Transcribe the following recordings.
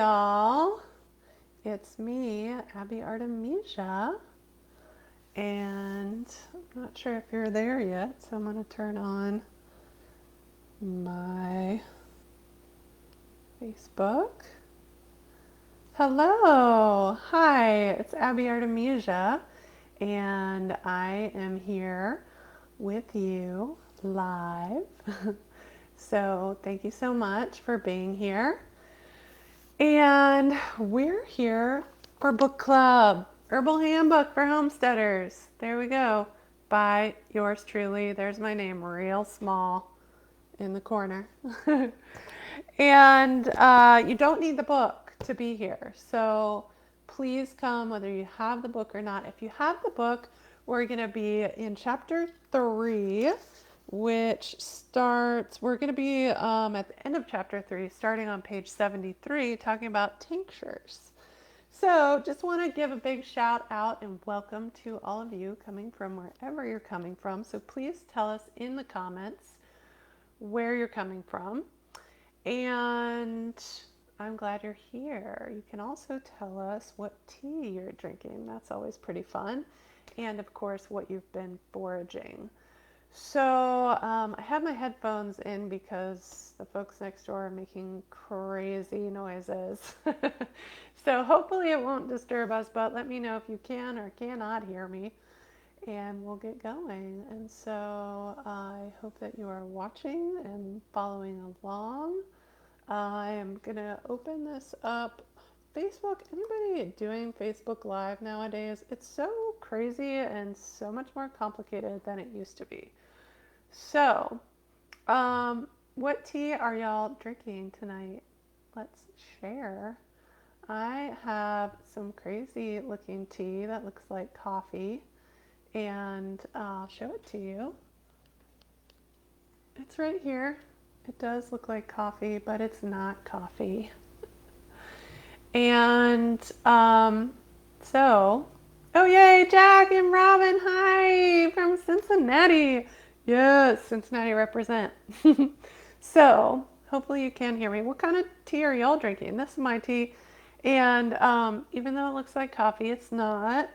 y'all. It's me, Abby Artemisia, and I'm not sure if you're there yet, so I'm going to turn on my Facebook. Hello. Hi, it's Abby Artemisia, and I am here with you live. So thank you so much for being here. And we're here for book club, Herbal Handbook for Homesteaders. There we go. By yours truly. There's my name, real small in the corner. And you don't need the book to be here. So please come whether you have the book or not. If you have the book, we're going to be in chapter 3, which starts, we're going to be at the end of chapter 3, starting on page 73, talking about tinctures. So just want to give a big shout out and welcome to all of you coming from wherever you're coming from. So please tell us in the comments where you're coming from. And I'm glad you're here. You can also tell us what tea you're drinking. That's always pretty fun. And of course, what you've been foraging. So I have my headphones in because the folks next door are making crazy noises. So hopefully it won't disturb us, but let me know if you can or cannot hear me and we'll get going. And so I hope that you are watching and following along. I am going to open this up. Facebook, anybody doing Facebook Live nowadays? It's so crazy and so much more complicated than it used to be. So, what tea are y'all drinking tonight? Let's share. I have some crazy looking tea that looks like coffee, and I'll show it to you. It's right here. It does look like coffee, but it's not coffee. And so, oh yay, Jack and Robin, hi from Cincinnati. Yes, Cincinnati represent. So, hopefully you can hear me. What kind of tea are y'all drinking? This is my tea. And even though it looks like coffee, it's not,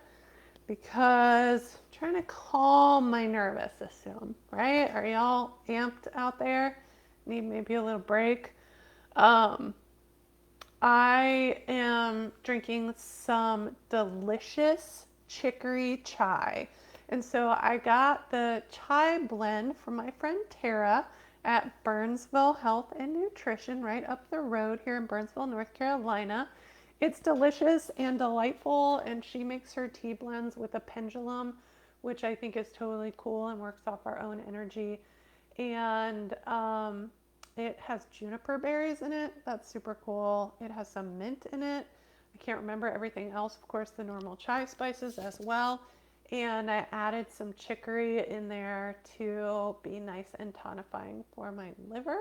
because I'm trying to calm my nervous system, right? Are y'all amped out there? Need maybe a little break? I am drinking some delicious chicory chai. And so I got the chai blend from my friend Tara at Burnsville Health and Nutrition, right up the road here in Burnsville, North Carolina. It's delicious and delightful, and she makes her tea blends with a pendulum, which I think is totally cool and works off our own energy. And it has juniper berries in it. That's super cool. It has some mint in it. I can't remember everything else. Of course, the normal chai spices as well. And I added some chicory in there to be nice and tonifying for my liver.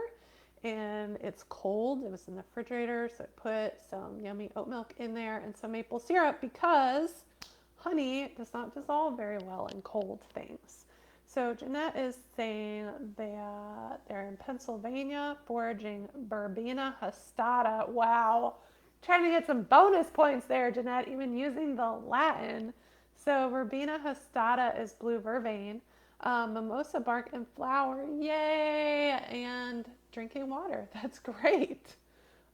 And it's cold. It was in the refrigerator, so I put some yummy oat milk in there and some maple syrup because honey does not dissolve very well in cold things. So Jeanette is saying that they're in Pennsylvania foraging Verbena hustata. Wow. Trying to get some bonus points there, Jeanette, even using the Latin. So Verbena hustata is blue vervain, mimosa bark and flower. Yay! And drinking water. That's great.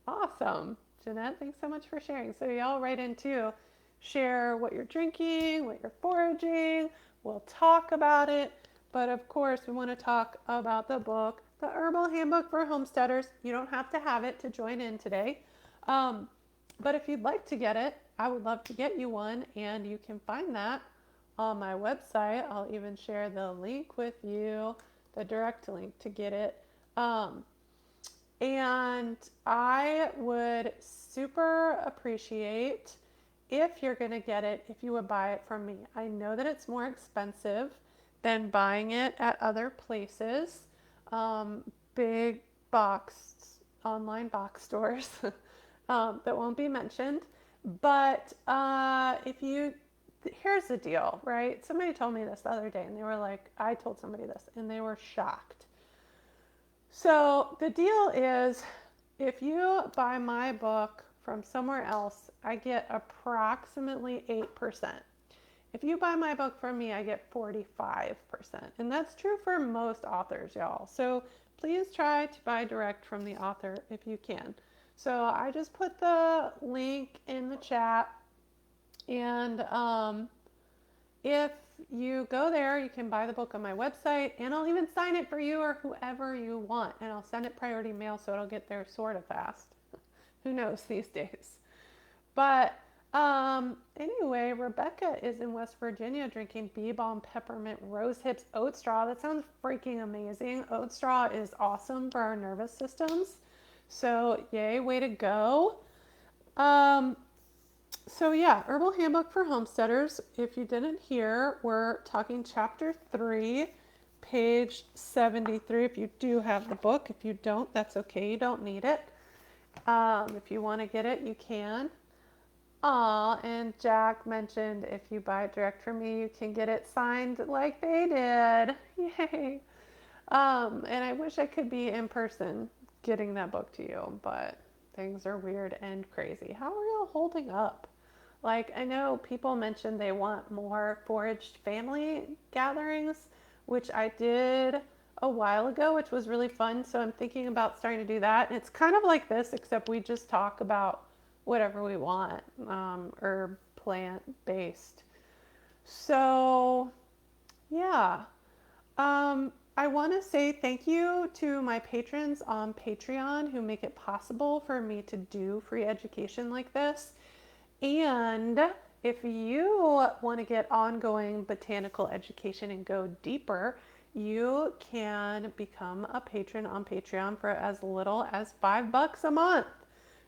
Awesome. Jeanette, thanks so much for sharing. So y'all write in too. Share what you're drinking, what you're foraging. We'll talk about it. But of course, we want to talk about the book, The Herbal Handbook for Homesteaders. You don't have to have it to join in today. But if you'd like to get it, I would love to get you one. And you can find that on my website. I'll even share the link with you, the direct link to get it. And I would super appreciate if you're going to get it, if you would buy it from me. I know that it's more expensive than buying it at other places, big box, online box stores that won't be mentioned. But if you, here's the deal, right? Somebody told me this the other day and they were like, I told somebody this and they were shocked. So the deal is, if you buy my book from somewhere else, I get approximately 8%. If you buy my book from me, I get 45%. And that's true for most authors, y'all. So please try to buy direct from the author if you can. So I just put the link in the chat. And if you go there, you can buy the book on my website, and I'll even sign it for you or whoever you want. And I'll send it priority mail so it'll get there sort of fast. Who knows these days? But anyway, Rebecca is in West Virginia drinking bee balm, peppermint, rose hips, oat straw. That sounds freaking amazing. Oat straw is awesome for our nervous systems. So yay, way to go. So yeah, Herbal Handbook for Homesteaders. If you didn't hear, we're talking chapter 3, page 73. If you do have the book, if you don't, that's okay. You don't need it. If you want to get it, you can. And Jack mentioned if you buy it direct from me, you can get it signed like they did. Yay. And I wish I could be in person getting that book to you, but things are weird and crazy. How are y'all holding up? Like, I know people mentioned they want more foraged family gatherings, which I did a while ago, which was really fun. So I'm thinking about starting to do that. And it's kind of like this, except we just talk about whatever we want, herb, plant based. So, yeah. I want to say thank you to my patrons on Patreon who make it possible for me to do free education like this. And if you want to get ongoing botanical education and go deeper, you can become a patron on Patreon for as little as $5 a month.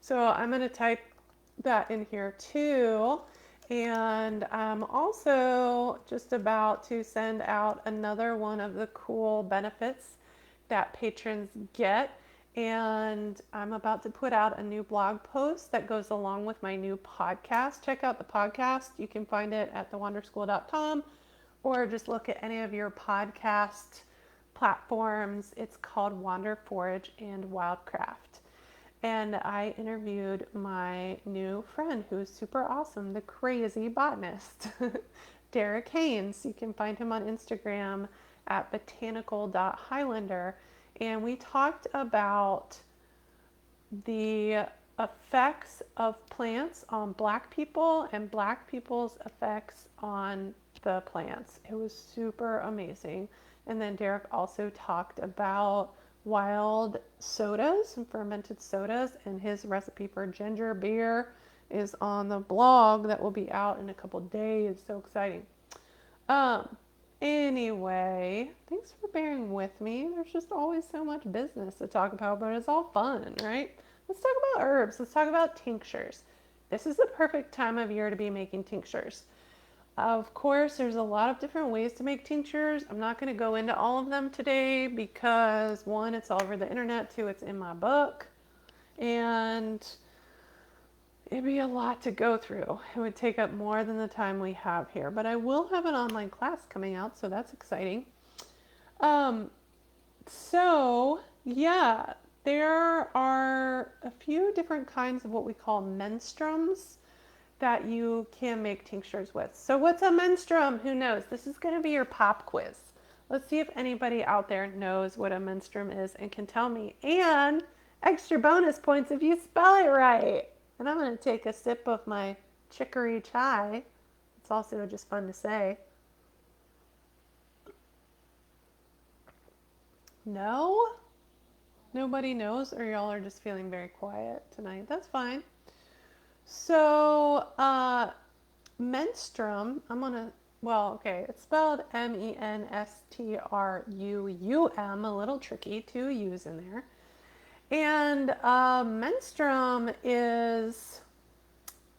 So I'm going to type that in here too. And I'm also just about to send out another one of the cool benefits that patrons get. And I'm about to put out a new blog post that goes along with my new podcast. Check out the podcast. You can find it at thewanderschool.com or just look at any of your podcast platforms. It's called Wander, Forage, and Wildcraft. And I interviewed my new friend who's super awesome, the crazy botanist, Derek Haynes. You can find him on Instagram at botanical.highlander. And we talked about the effects of plants on Black people and Black people's effects on the plants. It was super amazing. And then Derek also talked about wild sodas and fermented sodas, and his recipe for ginger beer is on the blog that will be out in a couple days. So exciting. Anyway, thanks for bearing with me. There's just always so much business to talk about, but it's all fun, right? Let's talk about herbs. Let's talk about tinctures. This is the perfect time of year to be making tinctures. Of course, there's a lot of different ways to make tinctures. I'm not going to go into all of them today because one, it's all over the internet, two, it's in my book, and it'd be a lot to go through. It would take up more than the time we have here, but I will have an online class coming out, so that's exciting. So yeah, there are a few different kinds of what we call menstruums that you can make tinctures with. So what's a menstruum? Who knows? This is going to be your pop quiz. Let's see if anybody out there knows what a menstruum is and can tell me. And extra bonus points if you spell it right. And I'm going to take a sip of my chicory chai. It's also just fun to say. No? Nobody knows, or y'all are just feeling very quiet tonight. That's fine. So, menstruum, it's spelled menstruum, a little tricky, two U's in there. And menstruum is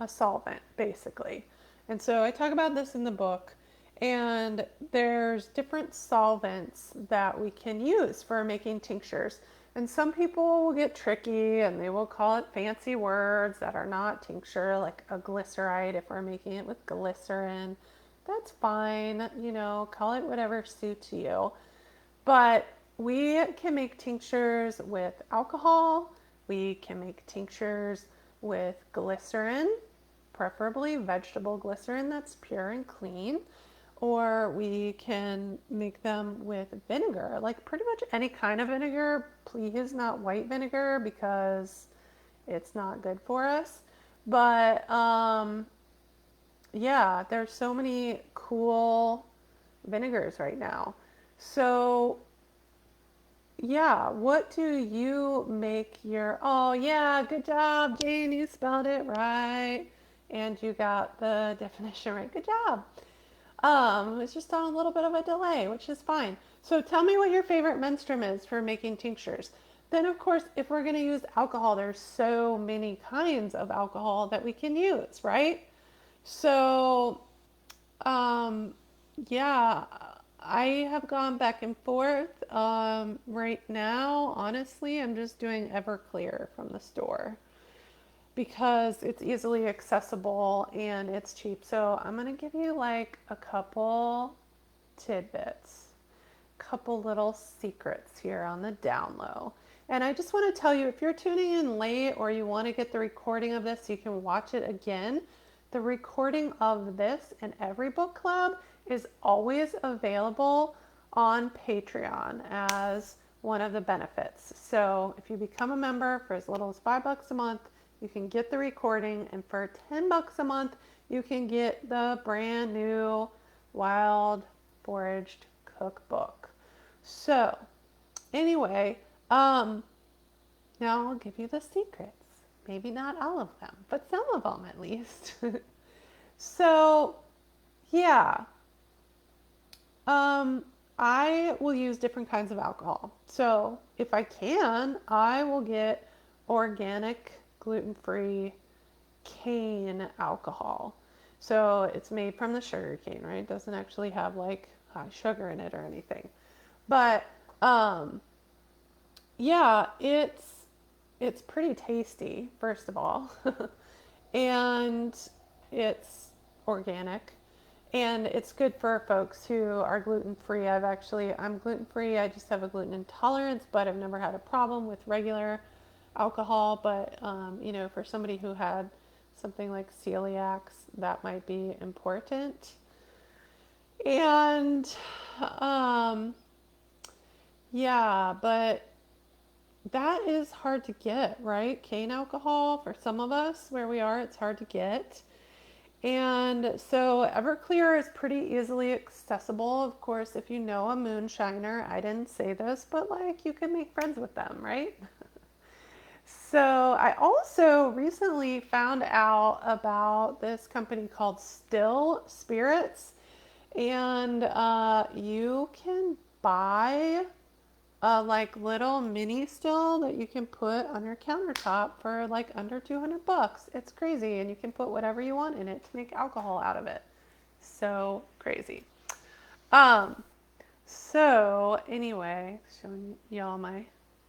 a solvent, basically. And so I talk about this in the book, and there's different solvents that we can use for making tinctures. And some people will get tricky and they will call it fancy words that are not tincture, like a glyceride if we're making it with glycerin. That's fine, call it whatever suits you. But we can make tinctures with alcohol. We can make tinctures with glycerin, preferably vegetable glycerin that's pure and clean, or we can make them with vinegar, like pretty much any kind of vinegar. Please, not white vinegar because it's not good for us. But yeah, there's so many cool vinegars right now. So yeah, what do you make your, oh yeah, good job, Jane, you spelled it right. And you got the definition right. Good job. It's just on a little bit of a delay, which is fine. So tell me what your favorite menstruum is for making tinctures. Then of course, if we're going to use alcohol, there's so many kinds of alcohol that we can use, right? So, um, yeah, I have gone back and forth. Right now, honestly, I'm just doing Everclear from the store because it's easily accessible and it's cheap. So I'm gonna give you like a couple tidbits, couple little secrets here on the down low. And I just want to tell you, if you're tuning in late or you want to get the recording of this so you can watch it again, the recording of this and every book club is always available on Patreon as one of the benefits. So if you become a member for as little as $5 a month, you can get the recording, and for $10 a month, you can get the brand new Wild Foraged cookbook. So anyway, now I'll give you the secrets. Maybe not all of them, but some of them at least. So yeah, I will use different kinds of alcohol. So if I can, I will get organic, gluten-free cane alcohol. So it's made from the sugar cane, right? It doesn't actually have like high sugar in it or anything. But yeah, it's pretty tasty, first of all. And it's organic. And it's good for folks who are gluten free. I'm gluten free. I just have a gluten intolerance, but I've never had a problem with regular alcohol. But, for somebody who had something like celiacs, that might be important. And, um, yeah, but that is hard to get, right? Cane alcohol, for some of us where we are, it's hard to get. And so Everclear is pretty easily accessible. Of course, if you know a moonshiner, I didn't say this, but like you can make friends with them, right? So I also recently found out about this company called Still Spirits, and you can buy a like little mini still that you can put on your countertop for like under $200. It's crazy, and you can put whatever you want in it to make alcohol out of it. So crazy. Um, so anyway, showing y'all my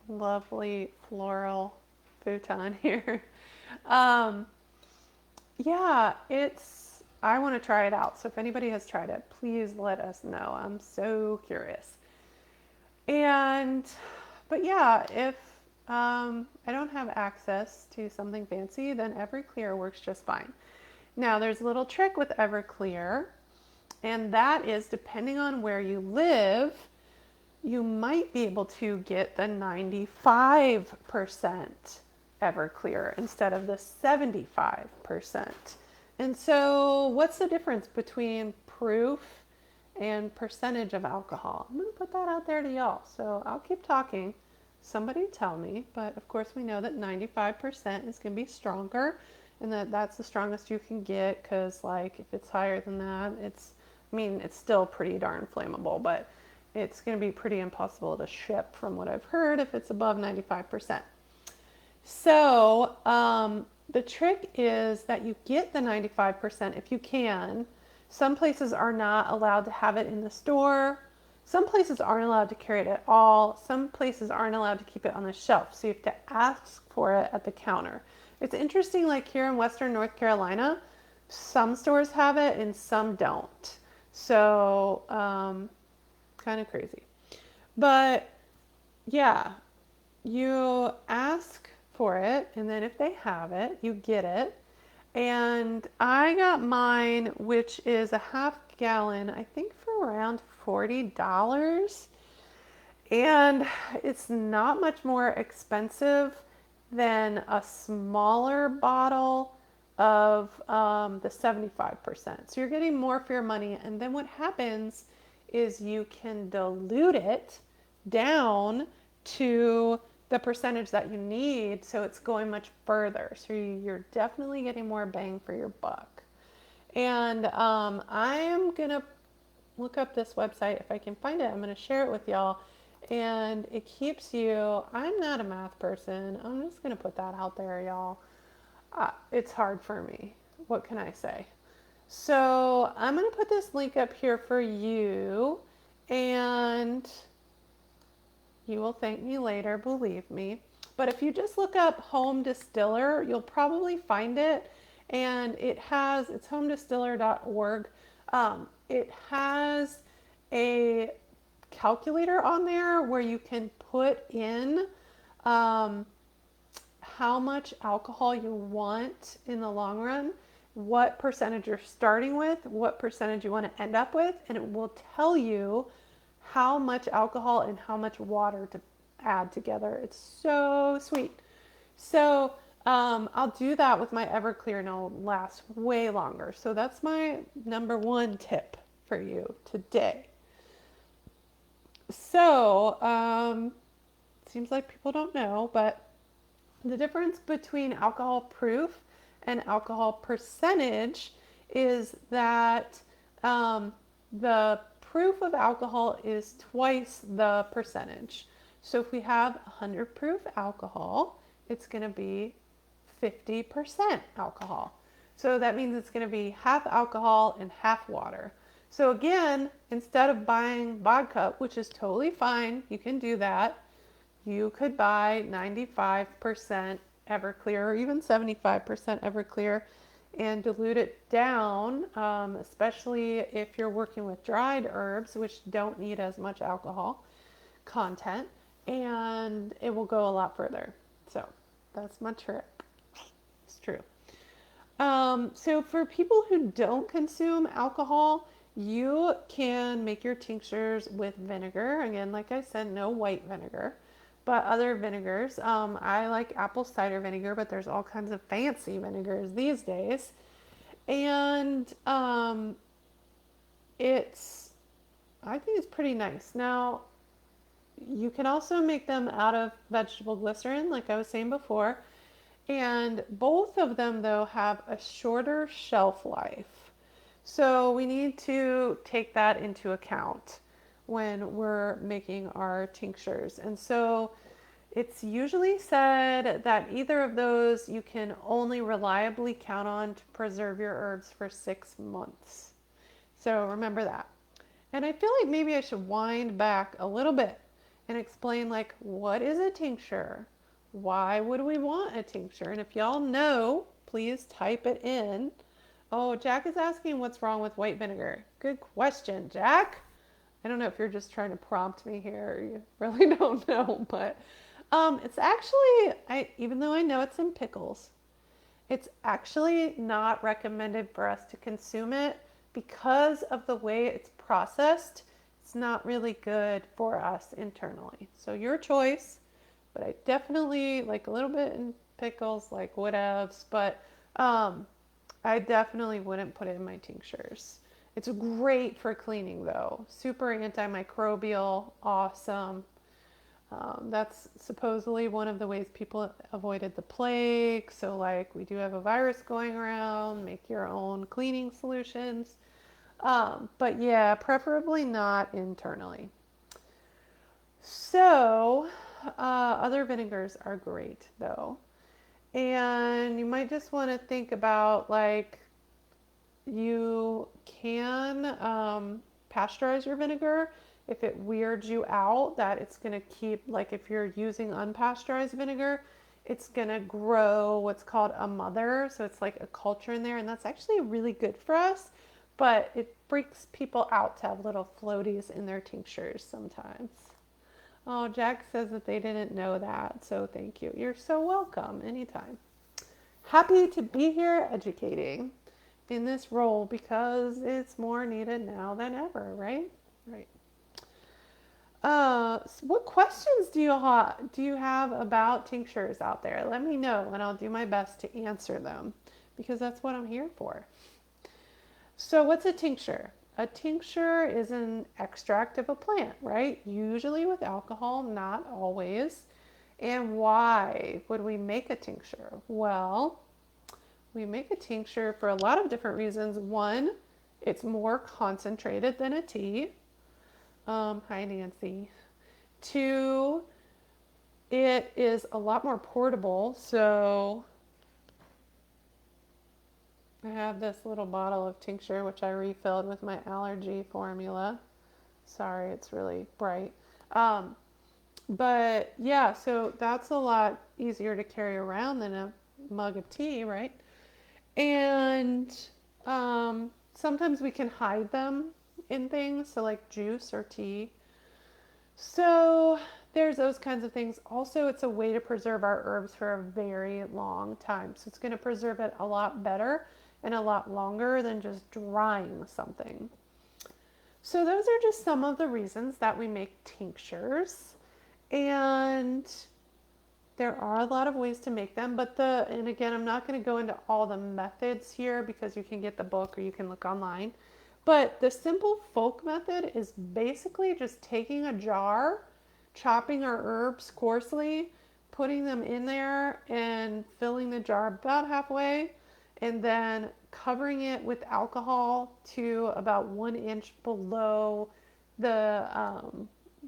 lovely floral futon here. Um, yeah, I want to try it out. So if anybody has tried it, please let us know. I'm so curious. And, but yeah, if I don't have access to something fancy, then Everclear works just fine. Now, there's a little trick with Everclear, and that is depending on where you live, you might be able to get the 95% Everclear instead of the 75%. And so, what's the difference between proof and percentage of alcohol? I'm going to put that out there to y'all. So I'll keep talking. Somebody tell me. But of course, we know that 95% is going to be stronger, and that's the strongest you can get, because like if it's higher than that, it's still pretty darn flammable, but it's going to be pretty impossible to ship from what I've heard if it's above 95%. So the trick is that you get the 95% if you can. Some places are not allowed to have it in the store. Some places aren't allowed to carry it at all. Some places aren't allowed to keep it on the shelf. So you have to ask for it at the counter. It's interesting, like here in Western North Carolina, some stores have it and some don't. So kind of crazy. But yeah, you ask for it. And then if they have it, you get it. And I got mine, which is a half gallon, I think for around $40. And it's not much more expensive than a smaller bottle of the 75%. So you're getting more for your money. And then what happens is you can dilute it down to the percentage that you need, so it's going much further. So you're definitely getting more bang for your buck. And I am going to look up this website. If I can find it, I'm going to share it with y'all. And it keeps you, I'm not a math person. I'm just going to put that out there, y'all. It's hard for me. What can I say? So I'm going to put this link up here for you, and you will thank me later, believe me. But if you just look up Home Distiller, you'll probably find it. And it's homedistiller.org. It has a calculator on there where you can put in how much alcohol you want in the long run, what percentage you're starting with, what percentage you want to end up with, and it will tell you how much alcohol and how much water to add together. It's so sweet. So I'll do that with my Everclear and it'll last way longer. So that's my number one tip for you today. So seems like people don't know, but the difference between alcohol proof and alcohol percentage is that the proof of alcohol is twice the percentage. So if we have 100 proof alcohol, it's going to be 50% alcohol. So that means it's going to be half alcohol and half water. So again, instead of buying vodka, which is totally fine, you can do that, you could buy 95% Everclear or even 75% Everclear and dilute it down, especially if you're working with dried herbs, which don't need as much alcohol content, and it will go a lot further. So that's my trick. It's true. So for people who don't consume alcohol, you can make your tinctures with vinegar. Again, like I said, no white vinegar, but other vinegars. I like apple cider vinegar, but there's all kinds of fancy vinegars these days. And I think it's pretty nice. Now, you can also make them out of vegetable glycerin, like I was saying before. And both of them, though, have a shorter shelf life. So we need to take that into account when we're making our tinctures. And so it's usually said that either of those you can only reliably count on to preserve your herbs for 6 months. So remember that. And I feel like maybe I should wind back a little bit and explain, like, what is a tincture? Why would we want a tincture? And if y'all know, please type it in. Oh, Jack is asking what's wrong with white vinegar. Good question, Jack. I don't know if you're just trying to prompt me here or you really don't know, but it's actually, even though I know it's in pickles, it's actually not recommended for us to consume it because of the way it's processed. It's not really good for us internally. So your choice, but I definitely like a little bit in pickles, like whatevs, but I definitely wouldn't put it in my tinctures. It's great for cleaning though. Super antimicrobial, awesome. That's supposedly one of the ways people avoided the plague. So like we do have a virus going around, make your own cleaning solutions. But yeah, preferably not internally. So other vinegars are great though. And you might just want to think about, like, you can pasteurize your vinegar if it weirds you out that it's going to keep, like if you're using unpasteurized vinegar, it's going to grow what's called a mother. So it's like a culture in there, and that's actually really good for us. But it freaks people out to have little floaties in their tinctures sometimes. Oh, Jack says that they didn't know that, so thank you. You're so welcome anytime. Happy to be here educating in this role because it's more needed now than ever, right? Right. What questions do you have about tinctures out there? Let me know and I'll do my best to answer them because that's what I'm here for. So, what's a tincture? A tincture is an extract of a plant, right? Usually with alcohol, not always. And why would we make a tincture? Well, we make a tincture for a lot of different reasons. One, it's more concentrated than a tea. Hi, Nancy. Two, it is a lot more portable. So I have this little bottle of tincture, which I refilled with my allergy formula. Sorry, it's really bright. Um, but yeah, so that's a lot easier to carry around than a mug of tea, right? And sometimes we can hide them in things, so like juice or tea. So there's those kinds of things. Also, it's a way to preserve our herbs for a very long time. So it's going to preserve it a lot better and a lot longer than just drying something. So those are just some of the reasons that we make tinctures. And there are a lot of ways to make them, and again, I'm not going to go into all the methods here because you can get the book or you can look online. But the simple folk method is basically just taking a jar, chopping our herbs coarsely, putting them in there and filling the jar about halfway, and then covering it with alcohol to about 1 inch below the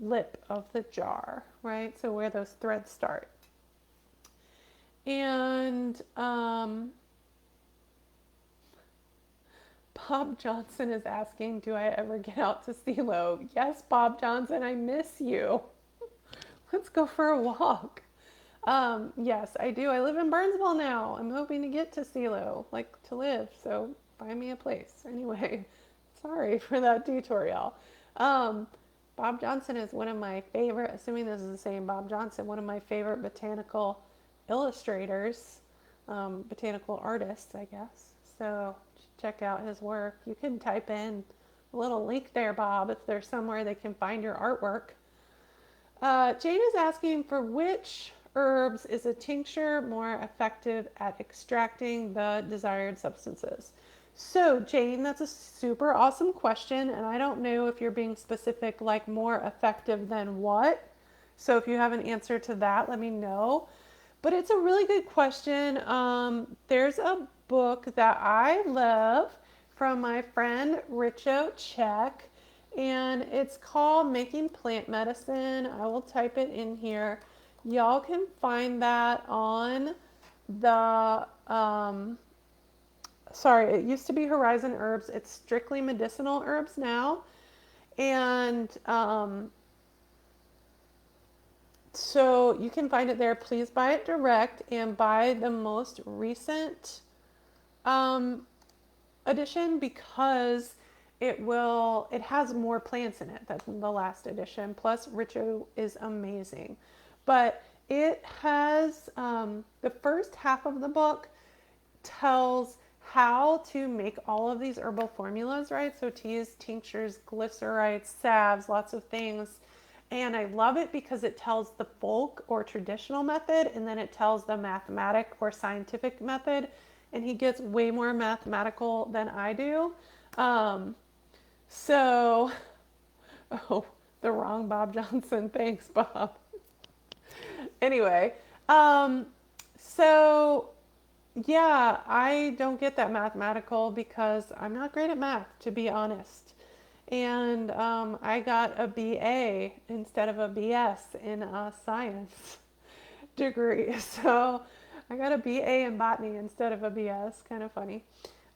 lip of the jar, right? So where those threads start. And Bob Johnson is asking, do I ever get out to CeeLo? Yes, Bob Johnson, I miss you. Let's go for a walk. Yes, I do. I live in Burnsville now. I'm hoping to get to CeeLo, like to live. So find me a place. Anyway, sorry for that detour, y'all. Bob Johnson is one of my favorite, assuming this is the same Bob Johnson, one of my favorite botanical illustrators, botanical artists, I guess. So check out his work. You can type in a little link there, Bob, if there's somewhere they can find your artwork. Jane is asking, for which herbs is a tincture more effective at extracting the desired substances? So, Jane, that's a super awesome question, and I don't know if you're being specific, like more effective than what. So, if you have an answer to that, let me know. But it's a really good question. There's a book that I love from my friend Richo Check, and it's called Making Plant Medicine. I will type it in here. Y'all can find that on the, sorry, it used to be Horizon Herbs. It's strictly medicinal herbs now. And so you can find it there. Please buy it direct and buy the most recent edition because it has more plants in it than the last edition. Plus, Richo is amazing. But it has the first half of the book tells how to make all of these herbal formulas, right? So teas, tinctures, glycerites, salves, lots of things. And I love it because it tells the folk or traditional method, and then it tells the mathematic or scientific method. And he gets way more mathematical than I do. So, oh, the wrong Bob Johnson. Thanks, Bob. Anyway, so yeah, I don't get that mathematical because I'm not great at math, to be honest. And I got a BA instead of a BS in a science degree. So I got a BA in botany instead of a BS. Kind of funny.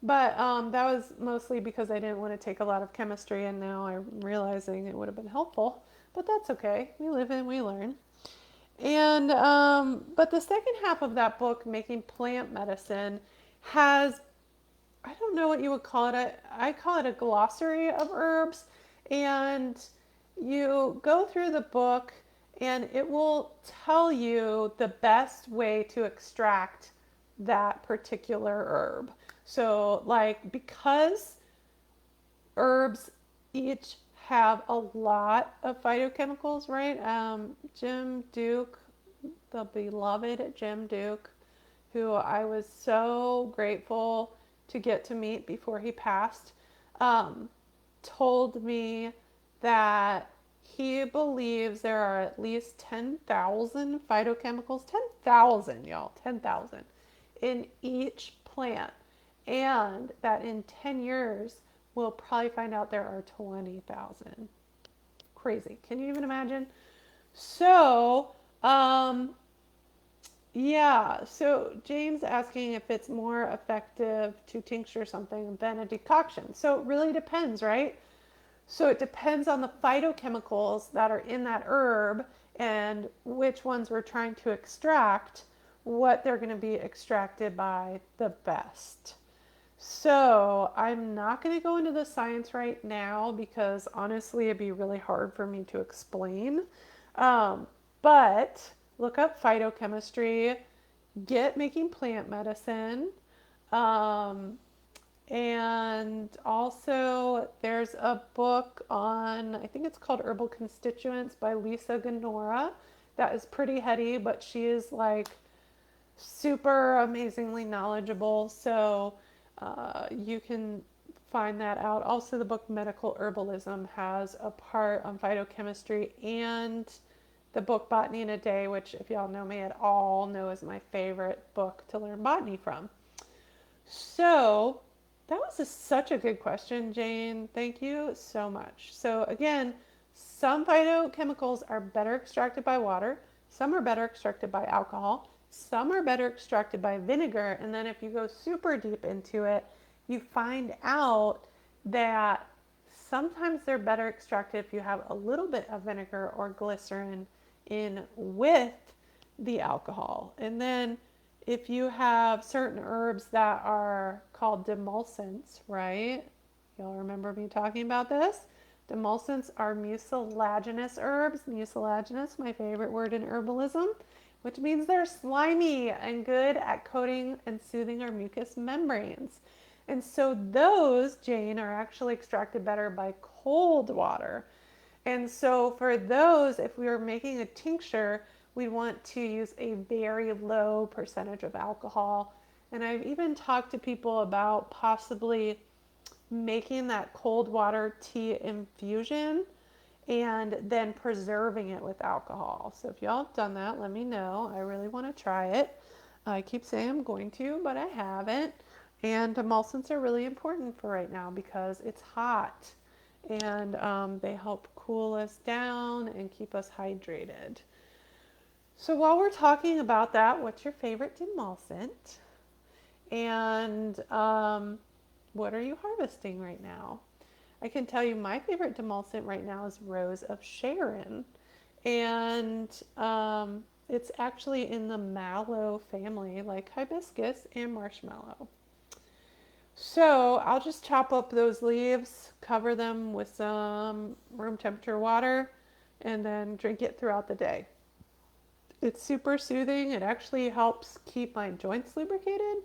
But that was mostly because I didn't want to take a lot of chemistry, and now I'm realizing it would have been helpful. But that's okay. We live and we learn. And but the second half of that book, Making Plant Medicine, has, I don't know what you would call it. I call it a glossary of herbs. And you go through the book and it will tell you the best way to extract that particular herb. So, like, because herbs each have a lot of phytochemicals, right? Jim Duke, the beloved Jim Duke, who I was so grateful to get to meet before he passed, um, told me that he believes there are at least 10,000 phytochemicals, 10,000, y'all, 10,000 in each plant. And that in 10 years, we'll probably find out there are 20,000. Crazy. Can you even imagine? So, yeah, so Jane's asking if it's more effective to tincture something than a decoction. So it really depends, right? So it depends on the phytochemicals that are in that herb and which ones we're trying to extract, what they're going to be extracted by the best. So I'm not going to go into the science right now because honestly, it'd be really hard for me to explain. Um, but look up phytochemistry, get making plant medicine. Um, and also, there's a book on, I think it's called Herbal Constituents by Lisa Ganora, that is pretty heady, but she is like super amazingly knowledgeable. So you can find that out. Also, the book Medical Herbalism has a part on phytochemistry, and the book Botany in a Day, which, if y'all know me at all, know is my favorite book to learn botany from. So that was such a good question, Jane. Thank you so much. So again, some phytochemicals are better extracted by water, some are better extracted by alcohol, some are better extracted by vinegar, and then if you go super deep into it, you find out that sometimes they're better extracted if you have a little bit of vinegar or glycerin in with the alcohol. And then if you have certain herbs that are called demulcents, right? Y'all remember me talking about this? Demulcents are mucilaginous herbs. Mucilaginous, my favorite word in herbalism, which means they're slimy and good at coating and soothing our mucous membranes. And so those, Jane, are actually extracted better by cold water. And so for those, if we were making a tincture, we want to use a very low percentage of alcohol. And I've even talked to people about possibly making that cold water tea infusion and then preserving it with alcohol. So if y'all have done that, let me know. I really want to try it. I keep saying I'm going to, but I haven't. And emulsants are really important for right now because it's hot, and they help cool us down and keep us hydrated. So while we're talking about that, what's your favorite demulcent? And what are you harvesting right now? I can tell you my favorite demulcent right now is Rose of Sharon. And it's actually in the mallow family, like hibiscus and marshmallow. So I'll just chop up those leaves, cover them with some room temperature water, and then drink it throughout the day. It's super soothing. It actually helps keep my joints lubricated,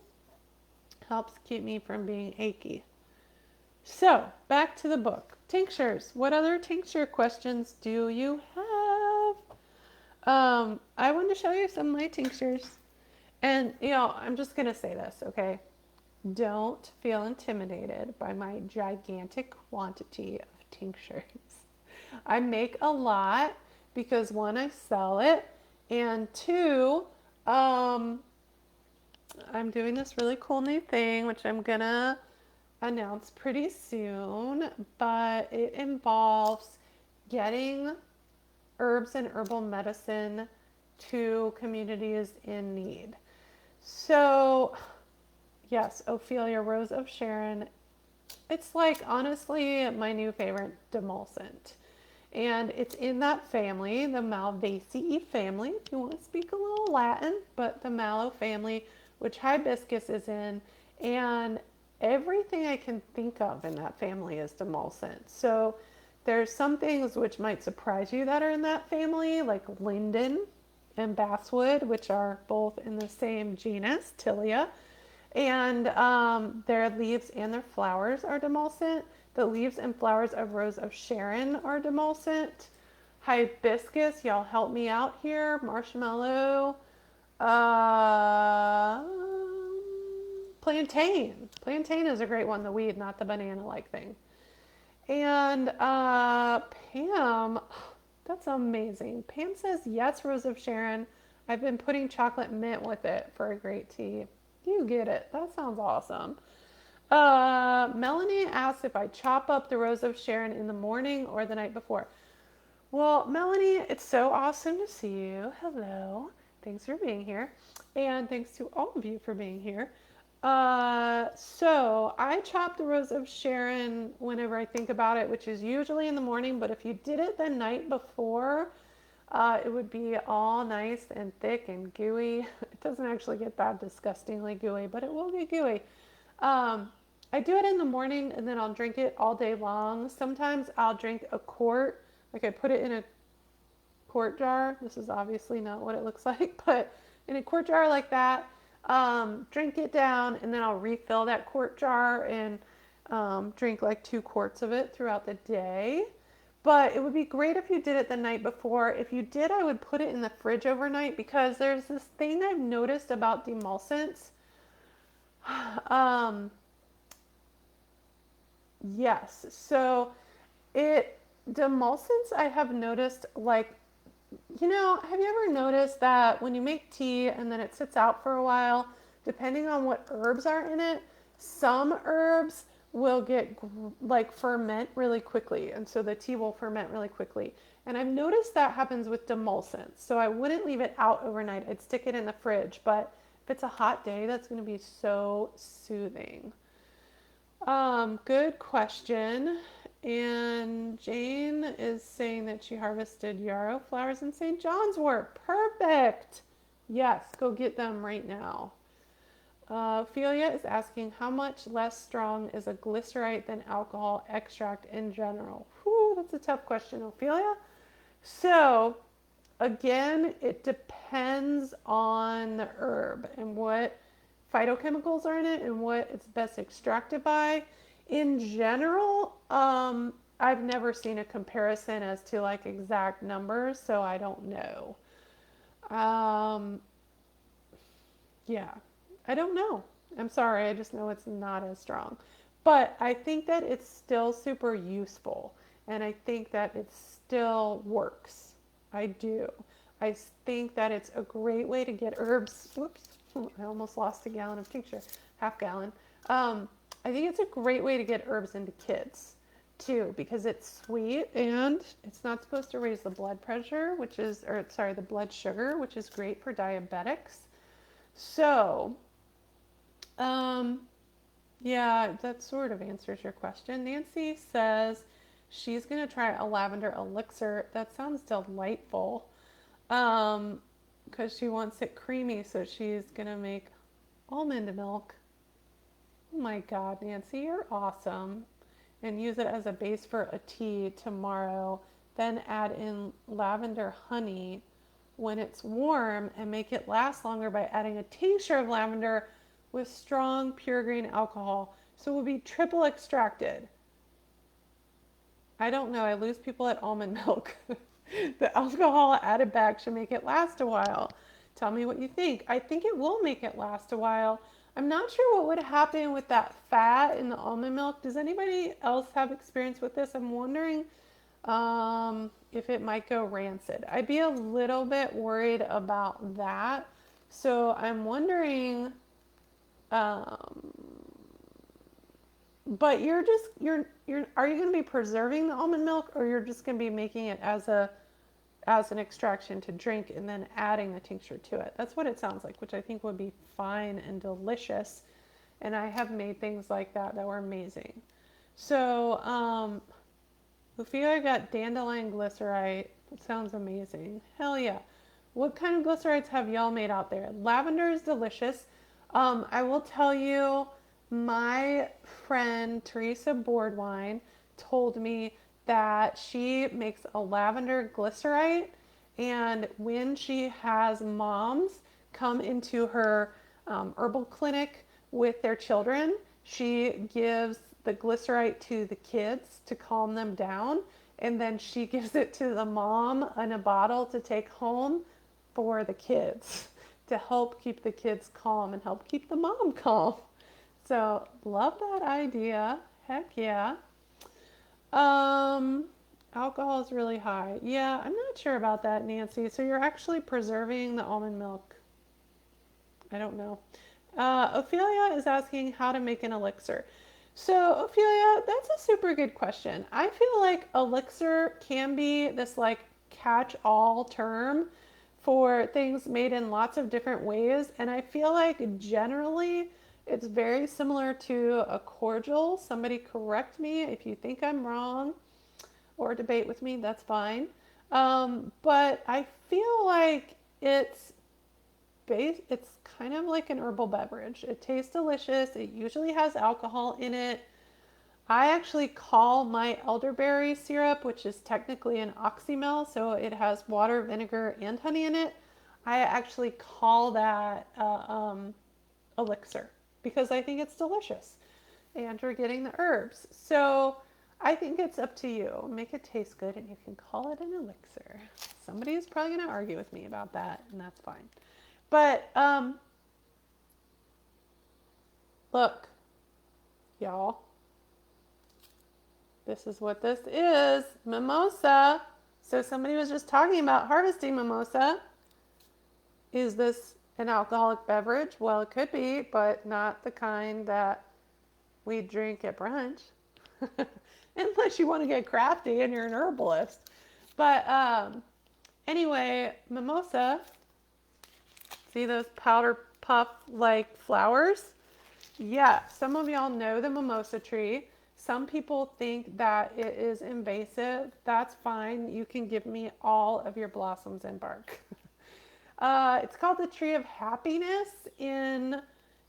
helps keep me from being achy. So back to the book. Tinctures. What other tincture questions do you have? I want to show you some of my tinctures. And, I'm just going to say this, okay? Don't feel intimidated by my gigantic quantity of tinctures. I make a lot because one, I sell it, and two, I'm doing this really cool new thing, which I'm gonna announce pretty soon, but it involves getting herbs and herbal medicine to communities in need. So, yes, Ophelia Rose of Sharon. It's like, honestly, my new favorite demulcent. And it's in that family, the Malvaceae family, if you want to speak a little Latin, but the mallow family, which hibiscus is in. And everything I can think of in that family is demulcent. So There's some things which might surprise you that are in that family, like linden and basswood, which are both in the same genus, Tilia. And their leaves and their flowers are demulcent. The leaves and flowers of Rose of Sharon are demulcent. Hibiscus, y'all help me out here. Marshmallow. Uh, Plantain. Plantain is a great one, the weed, not the banana-like thing. And Pam, that's amazing. Pam says, yes, Rose of Sharon. I've been putting chocolate mint with it for a great tea. You get it. That sounds awesome. Melanie asks if I chop up the Rose of Sharon in the morning or the night before. Well, Melanie, it's so awesome to see you. Hello. Thanks for being here. And thanks to all of you for being here. So I chop the Rose of Sharon whenever I think about it, which is usually in the morning, but if you did it the night before, it would be all nice and thick and gooey. It doesn't actually get that disgustingly gooey, but it will get gooey. I do it in the morning and then I'll drink it all day long. Sometimes I'll drink a quart, like I put it in a quart jar. This is obviously not what it looks like, but in a quart jar like that, drink it down, and then I'll refill that quart jar and drink like 2 quarts of it throughout the day. But it would be great if you did it the night before. If you did, I would put it in the fridge overnight because there's this thing I've noticed about demulcents. Yes, so demulcents I have noticed, like, have you ever noticed that when you make tea and then it sits out for a while, depending on what herbs are in it, some herbs will get like ferment really quickly, and so the tea will ferment really quickly. And I've noticed that happens with demulcents, so I wouldn't leave it out overnight. I'd stick it in the fridge, but if it's a hot day, that's going to be so soothing. Good question. And Jane is saying that she harvested yarrow flowers in St. John's wort. Perfect. Yes, go get them right now. Ophelia is asking, how much less strong is a glycerite than alcohol extract in general? Whew, that's a tough question, Ophelia. So, again, it depends on the herb and what phytochemicals are in it and what it's best extracted by. In general, I've never seen a comparison as to like exact numbers, so I don't know. Yeah, I don't know. I'm sorry, I just know it's not as strong. But I think that it's still super useful, and I think that it still works. I do. I think that it's a great way to get herbs. Whoops, I almost lost a gallon of tincture, half gallon. I think it's a great way to get herbs into kids too, because it's sweet and it's not supposed to raise the blood pressure, the blood sugar, which is great for diabetics. So, yeah, that sort of answers your question. Nancy says she's going to try a lavender elixir. That sounds delightful. Because she wants it creamy, so she's going to make almond milk. Oh my God, Nancy, you're awesome. And use it as a base for a tea tomorrow. Then add in lavender honey when it's warm and make it last longer by adding a tincture of lavender with strong pure grain alcohol. So it will be triple extracted. I don't know. I lose people at almond milk. The alcohol added back should make it last a while. Tell me what you think. I think it will make it last a while. I'm not sure what would happen with that fat in the almond milk. Does anybody else have experience with this? I'm wondering if it might go rancid. I'd be a little bit worried about that. So I'm wondering, but are you going to be preserving the almond milk, or you're just going to be making it as an extraction to drink and then adding the tincture to it? That's what it sounds like, which I think would be fine and delicious. And I have made things like that were amazing. So, Lucia got dandelion glycerite. It sounds amazing. Hell yeah. What kind of glycerites have y'all made out there? Lavender is delicious. I will tell you, my friend Teresa Boardwine told me that she makes a lavender glycerite, and when she has moms come into her herbal clinic with their children, she gives the glycerite to the kids to calm them down, and then she gives it to the mom in a bottle to take home for the kids to help keep the kids calm and help keep the mom calm. So, love that idea. Heck yeah. Um, Alcohol is really high. Yeah, I'm not sure about that, Nancy. So you're actually preserving the almond milk. I don't know. Ophelia is asking how to make an elixir. So, Ophelia, that's a super good question. I feel like elixir can be this like catch all term for things made in lots of different ways. And I feel like generally it's very similar to a cordial. Somebody correct me if you think I'm wrong or debate with me, that's fine. But I feel like it's kind of like an herbal beverage. It tastes delicious. It usually has alcohol in it. I actually call my elderberry syrup, which is technically an oxymel, so it has water, vinegar, and honey in it. I actually call that elixir because I think it's delicious and you're getting the herbs. So I think it's up to you. Make it taste good and you can call it an elixir. Somebody's probably going to argue with me about that, and that's fine. But look, y'all, this is what this is, mimosa. So somebody was just talking about harvesting mimosa. Is this an alcoholic beverage? Well, it could be, but not the kind that we drink at brunch. Unless you want to get crafty and you're an herbalist. But anyway, mimosa, see those powder puff like flowers? Yeah, some of y'all know the mimosa tree. Some people think that it is invasive. That's fine. You can give me all of your blossoms and bark. It's called the Tree of Happiness in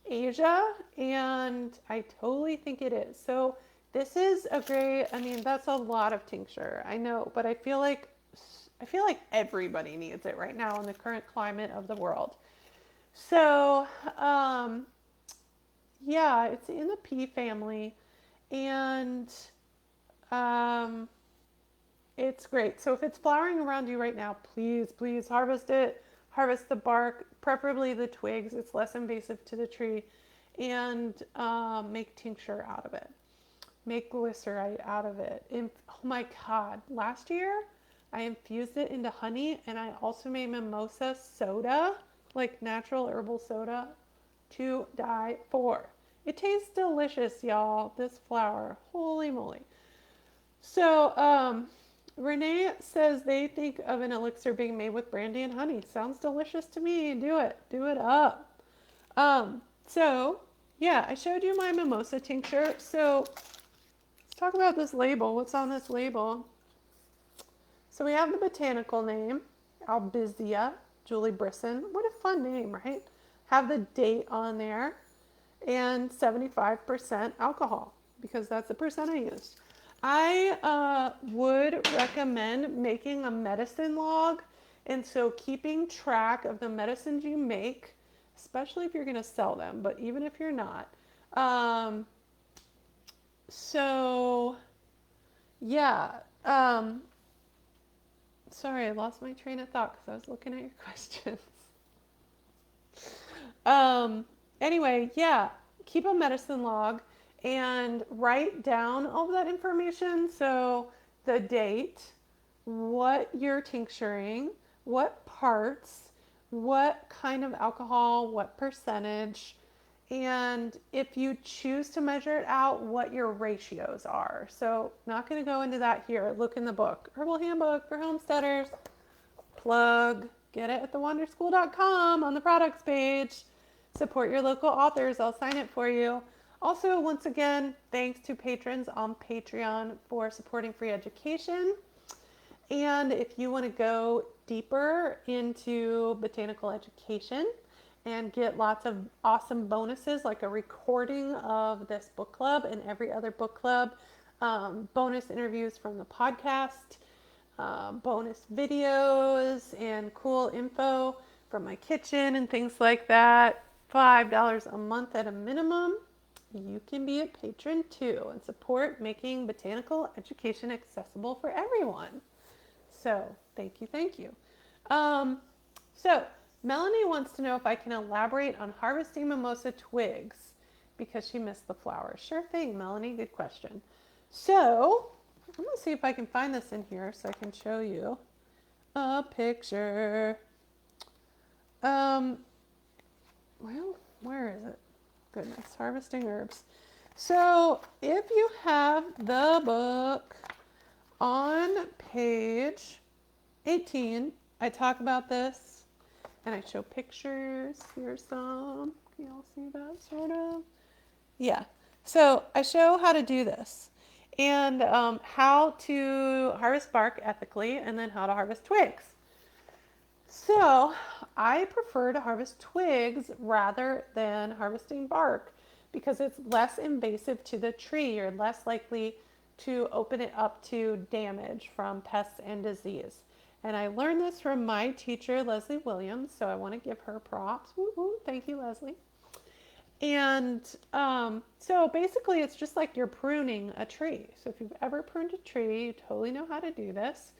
Asia, and I totally think it is. So this is a great, I mean, that's a lot of tincture, I know, but I feel like everybody needs it right now in the current climate of the world. So, yeah, it's in the pea family, and um, it's great. So if it's flowering around you right now, please, please harvest it. Harvest the bark, preferably the twigs. It's less invasive to the tree, and make tincture out of it. Make glycerite out of it. Oh my God, last year I infused it into honey, and I also made mimosa soda, like natural herbal soda, to die for. It tastes delicious, y'all, this flower. Holy moly. So, Renee says they think of an elixir being made with brandy and honey. Sounds delicious to me. Do it. Do it up. So, yeah, I showed you my mimosa tincture. So, let's talk about this label. What's on this label? So, we have the botanical name, Albizia, Julie Brisson. What a fun name, right? Have the date on there and 75% alcohol because that's the percent I used. I would recommend making a medicine log, and so keeping track of the medicines you make, especially if you're going to sell them, but even if you're not. So yeah, sorry, I lost my train of thought because I was looking at your questions. Anyway, yeah, keep a medicine log and write down all of that information. So the date, what you're tincturing, what parts, what kind of alcohol, what percentage, and if you choose to measure it out, what your ratios are. So not going to go into that here. Look in the book, Herbal Handbook for Homesteaders. Plug. Get it at thewonderschool.com on the products page. Support your local authors. I'll sign it for you. Also, once again, thanks to patrons on Patreon for supporting free education. And if you want to go deeper into botanical education and get lots of awesome bonuses like a recording of this book club and every other book club, bonus interviews from the podcast, bonus videos, and cool info from my kitchen and things like that. $5 a month at a minimum. You can be a patron too and support making botanical education accessible for everyone. So, thank you, thank you. Um, so, Melanie wants to know if I can elaborate on harvesting mimosa twigs because she missed the flowers. Sure thing, Melanie. Good question. So, I'm going to see if I can find this in here so I can show you a picture. Well, where is it? Goodness, harvesting herbs. So, if you have the book on page 18, I talk about this and I show pictures. Here's some. Can you all see that sort of? Yeah. So I show how to do this and how to harvest bark ethically and then how to harvest twigs. So I prefer to harvest twigs rather than harvesting bark because it's less invasive to the tree. You're less likely to open it up to damage from pests and disease. And I learned this from my teacher, Leslie Williams, so I want to give her props. Woo-hoo. Thank you, Leslie. And so basically, it's just like you're pruning a tree. So if you've ever pruned a tree, you totally know how to do this.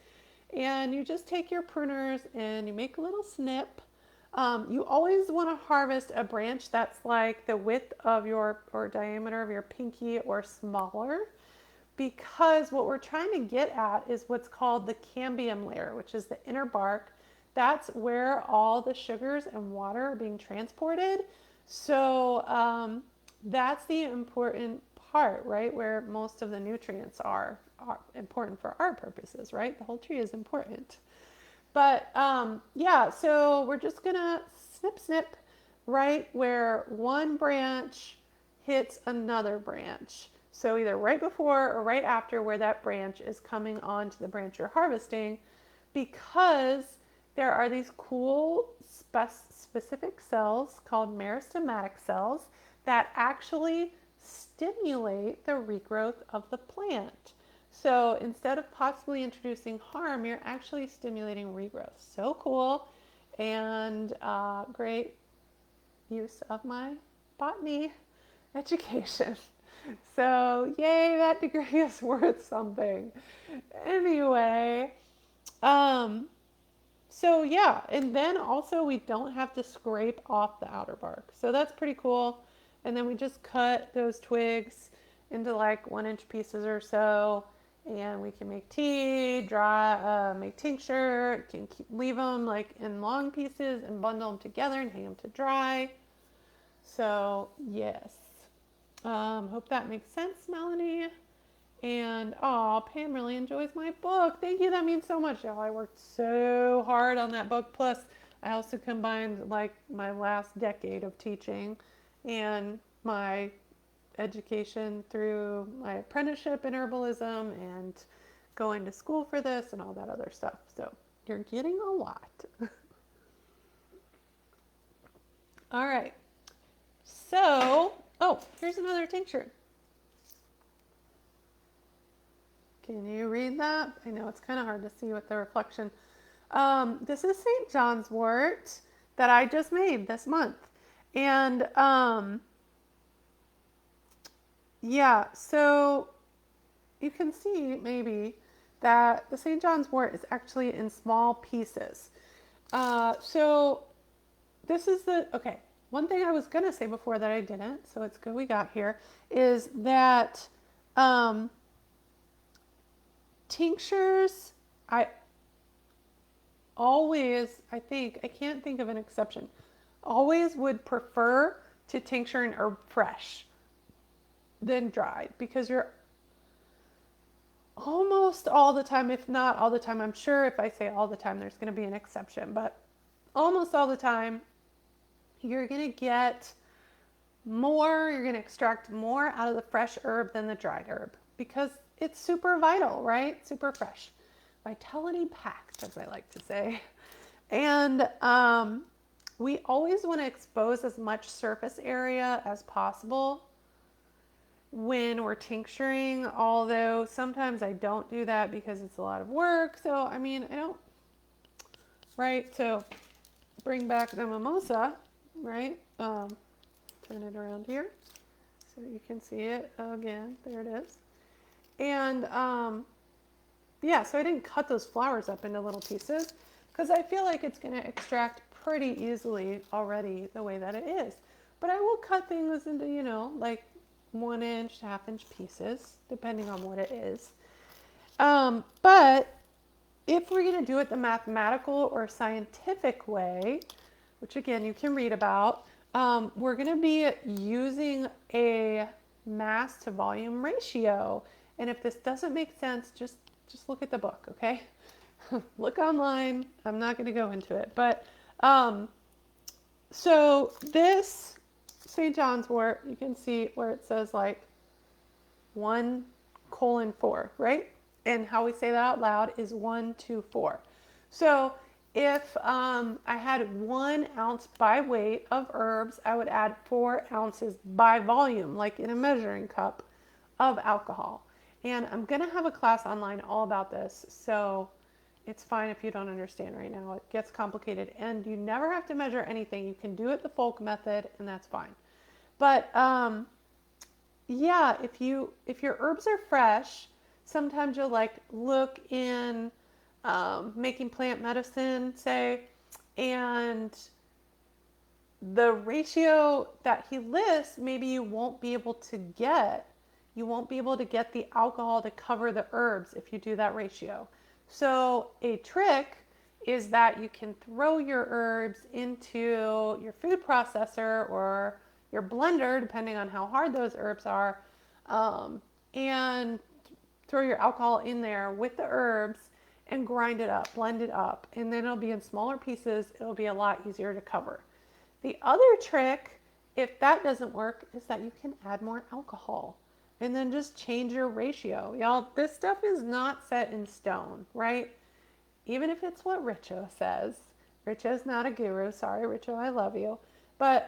And you just take your pruners and you make a little snip. You always want to harvest a branch that's like the width of your or diameter of your pinky or smaller, because what we're trying to get at is what's called the cambium layer, which is the inner bark. That's where all the sugars and water are being transported. So that's the important part, right? Where most of the nutrients are important for our purposes, right? The whole tree is important. But yeah, so we're just gonna snip, snip right where one branch hits another branch. So either right before or right after where that branch is coming onto the branch you're harvesting, because there are these cool specific cells called meristematic cells that actually stimulate the regrowth of the plant. So instead of possibly introducing harm, you're actually stimulating regrowth. So cool and great use of my botany education. So yay, that degree is worth something. Anyway, so yeah, and then also we don't have to scrape off the outer bark. So that's pretty cool. And then we just cut those twigs into like 1-inch pieces or so. And we can make tea, make tincture, leave them like in long pieces and bundle them together and hang them to dry. So yes, hope that makes sense, Melanie. And Pam really enjoys my book. Thank you. That means so much. Y'all, I worked so hard on that book. Plus, I also combined like my last decade of teaching and my education through my apprenticeship in herbalism and going to school for this and all that other stuff. So you're getting a lot. All right. So, here's another tincture. Can you read that? I know it's kind of hard to see with the reflection. This is St. John's wort that I just made this month. And yeah, so you can see maybe that the St. John's wort is actually in small pieces. So this is one thing I was going to say before that I didn't, so it's good we got here, is that tinctures, I can't think of an exception, always would prefer to tincture an herb fresh than dried, because you're almost all the time, if not all the time, I'm sure if I say all the time, there's going to be an exception, but almost all the time, you're going to get more, you're going to extract more out of the fresh herb than the dried herb, because it's super vital, right? Super fresh. Vitality packed, as I like to say. And we always want to expose as much surface area as possible when we're tincturing, although sometimes I don't do that because it's a lot of work. So, I mean, I don't, right? So bring back the mimosa, right? Turn it around here so you can see it again. There it is. And yeah, so I didn't cut those flowers up into little pieces because I feel like it's going to extract pretty easily already the way that it is. But I will cut things into, like 1 inch to 1/2 inch pieces, depending on what it is. But if we're going to do it the mathematical or scientific way, which again you can read about, we're going to be using a mass to volume ratio. And if this doesn't make sense, just look at the book, okay? Look online. I'm not going to go into it. But so this St. John's wort, you can see where it says like 1:4, right? And how we say that out loud is 1, 2, 4. So if I had 1 ounce by weight of herbs, I would add 4 ounces by volume, like in a measuring cup of alcohol. And I'm going to have a class online all about this. So it's fine if you don't understand right now. It gets complicated and you never have to measure anything. You can do it the folk method and that's fine. But yeah, if your herbs are fresh, sometimes you'll like look in making plant medicine, say, and the ratio that he lists, maybe you won't be able to get. You won't be able to get the alcohol to cover the herbs if you do that ratio. So a trick is that you can throw your herbs into your food processor or your blender, depending on how hard those herbs are, and throw your alcohol in there with the herbs and grind it up, blend it up, and then it'll be in smaller pieces. It'll be a lot easier to cover. The other trick, if that doesn't work, is that you can add more alcohol and then just change your ratio. Y'all, this stuff is not set in stone, right? Even if it's what Richo says. Richo's not a guru. Sorry, Richo, I love you. But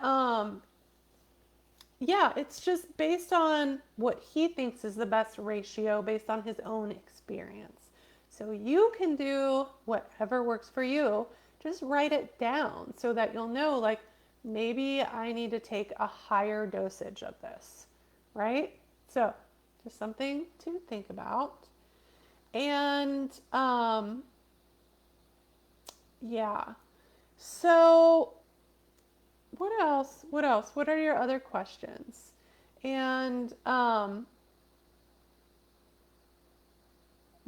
yeah, it's just based on what he thinks is the best ratio based on his own experience. So you can do whatever works for you. Just write it down so that you'll know, like, maybe I need to take a higher dosage of this, right? So just something to think about. And yeah, so what else? What are your other questions? And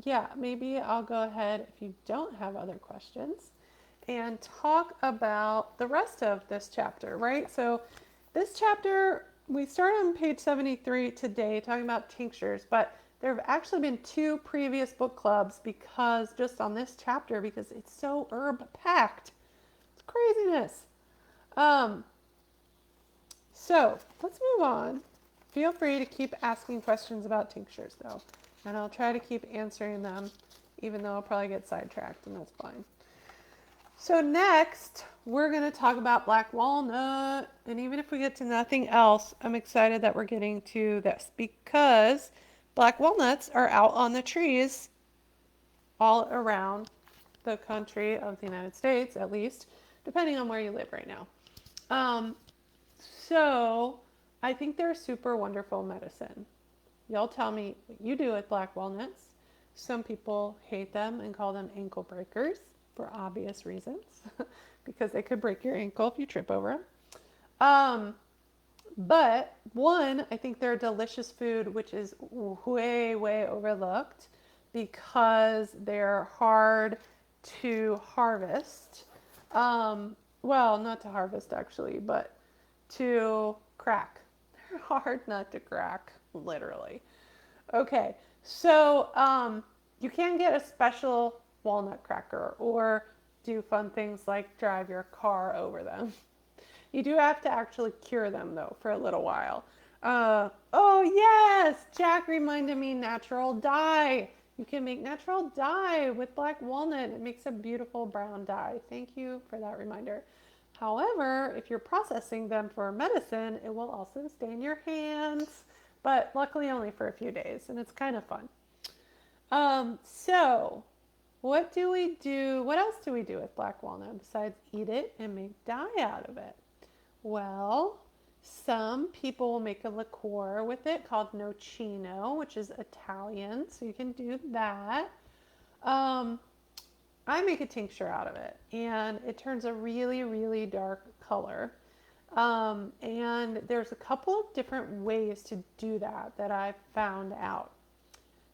yeah, maybe I'll go ahead, if you don't have other questions, and talk about the rest of this chapter, right? So this chapter, we start on page 73 today talking about tinctures, but there have actually been 2 previous book clubs because just on this chapter, because it's so herb packed. It's craziness. So let's move on. Feel free to keep asking questions about tinctures though, and I'll try to keep answering them, even though I'll probably get sidetracked, and that's fine. So next, we're going to talk about black walnut, and even if we get to nothing else, I'm excited that we're getting to this because black walnuts are out on the trees all around the country of the United States, at least, depending on where you live right now. So I think they're super wonderful medicine. Y'all tell me what you do with black walnuts. Some people hate them and call them ankle breakers for obvious reasons because they could break your ankle if you trip over them. But one, I think they're a delicious food, which is way, way overlooked because they're hard to harvest. Well, not to harvest actually, but to crack. They're hard not to crack, literally. Okay, so you can get a special walnut cracker or do fun things like drive your car over them. You do have to actually cure them though for a little while. Oh yes, Jack reminded me natural dye. You can make natural dye with black walnut. It makes a beautiful brown dye. Thank you for that reminder. However, if you're processing them for medicine, it will also stain your hands. but luckily only for a few days, and it's kind of fun. So what do we do? What else do we do with black walnut besides eat it and make dye out of it? Well, some people will make a liqueur with it called nocino, which is Italian, so you can do that. Um, I make a tincture out of it, and it turns a really, really dark color. And there's a couple of different ways to do that that I've found out.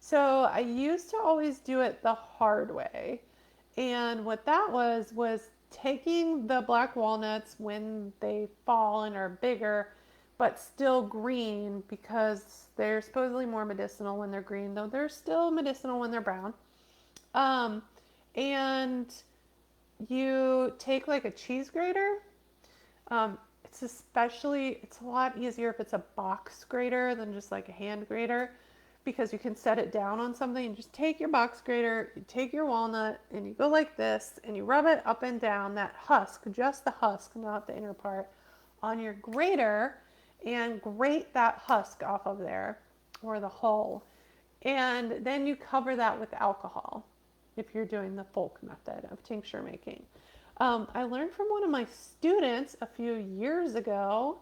So I used to always do it the hard way. And what that was taking the black walnuts when they fall and are bigger, but still green because they're supposedly more medicinal when they're green, though they're still medicinal when they're brown. Um, and you take like a cheese grater. It's a lot easier if it's a box grater than just like a hand grater because you can set it down on something. You just take your box grater, you take your walnut, and you go like this, and you rub it up and down that husk, just the husk, not the inner part, on your grater, and grate that husk off of there, or the hull. And then you cover that with alcohol if you're doing the folk method of tincture making. I learned from one of my students a few years ago,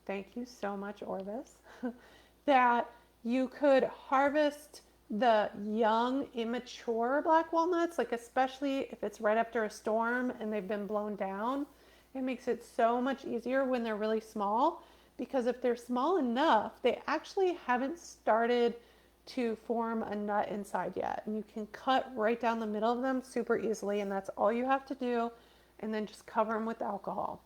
thank you so much, Orvis, that you could harvest the young, immature black walnuts, like especially if it's right after a storm and they've been blown down. It makes it so much easier when they're really small, because if they're small enough, they actually haven't started to form a nut inside yet. And you can cut right down the middle of them super easily, and that's all you have to do, and then just cover them with alcohol.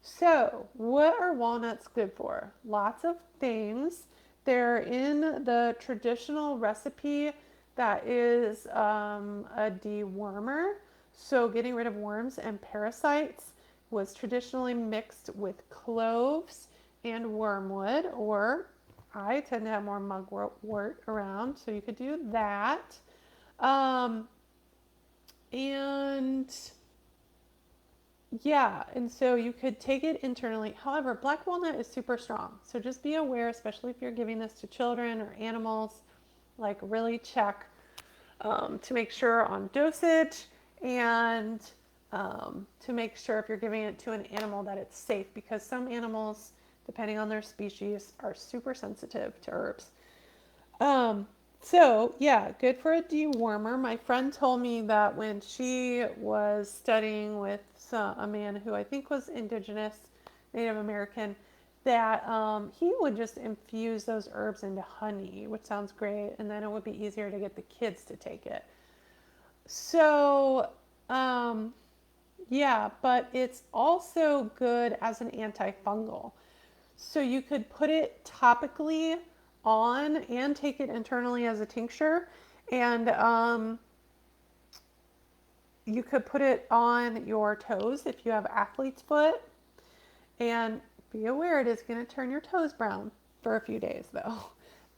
So, what are walnuts good for? Lots of things. They're in the traditional recipe that is a dewormer. So, getting rid of worms and parasites was traditionally mixed with cloves and wormwood, or I tend to have more mugwort around, so you could do that. And yeah, and so you could take it internally. However, black walnut is super strong. So just be aware, especially if you're giving this to children or animals, like really check to make sure on dosage, and to make sure if you're giving it to an animal that it's safe, because some animals, depending on their species, are super sensitive to herbs. So yeah, good for a dewormer. My friend told me that when she was studying with a man who I think was indigenous, Native American, that he would just infuse those herbs into honey, which sounds great, and then it would be easier to get the kids to take it. So yeah, but it's also good as an antifungal. So you could put it topically on and take it internally as a tincture. And you could put it on your toes if you have athlete's foot. And be aware, it is going to turn your toes brown for a few days though.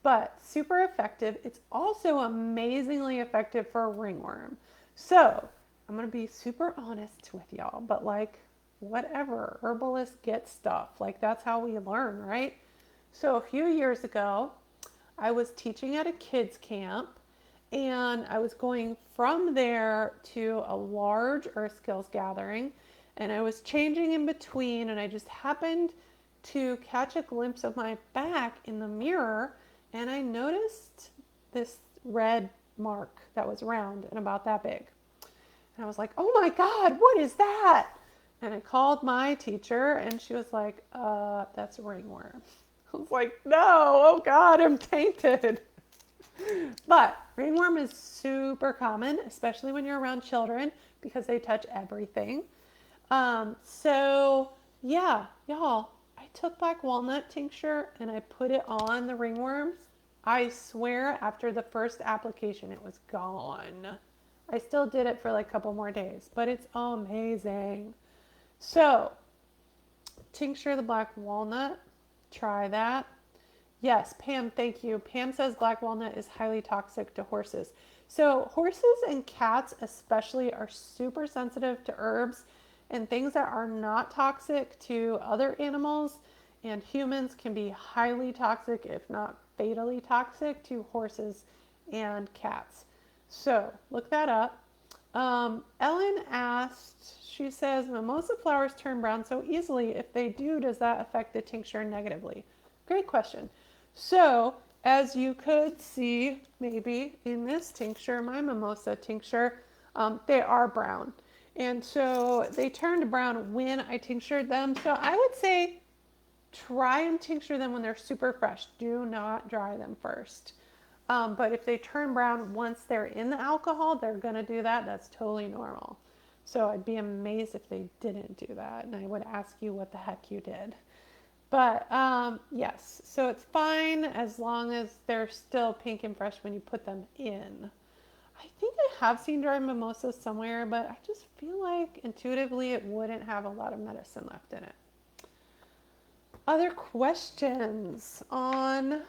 But super effective. It's also amazingly effective for a ringworm. So I'm going to be super honest with y'all, but like whatever, herbalists get stuff. Like that's how we learn, right? So a few years ago, I was teaching at a kids camp, and I was going from there to a large earth skills gathering, and I was changing in between, and I just happened to catch a glimpse of my back in the mirror, and I noticed this red mark that was round and about that big. And I was like, oh my God, what is that? And I called my teacher, and she was like, that's a ringworm. I was like, no, oh God, I'm tainted. But ringworm is super common, especially when you're around children, because they touch everything. So yeah, y'all, I took black walnut tincture and I put it on the ringworm. I swear after the first application, it was gone. I still did it for like a couple more days, but it's amazing. So, tincture the black walnut, try that. Yes, Pam, thank you. Pam says black walnut is highly toxic to horses. So horses and cats especially are super sensitive to herbs and things that are not toxic to other animals and humans can be highly toxic, if not fatally toxic, to horses and cats. So look that up. Ellen asked, she says, mimosa flowers turn brown so easily. If they do, does that affect the tincture negatively? Great question. So, as you could see, maybe in this tincture, my mimosa tincture, they are brown. And so they turned brown when I tinctured them. So I would say try and tincture them when they're super fresh. Do not dry them first. But if they turn brown once they're in the alcohol, they're going to do that. That's totally normal. So I'd be amazed if they didn't do that. And I would ask you what the heck you did. But yes, so it's fine as long as they're still pink and fresh when you put them in. I think I have seen dried mimosas somewhere, but I just feel like intuitively it wouldn't have a lot of medicine left in it. Other questions on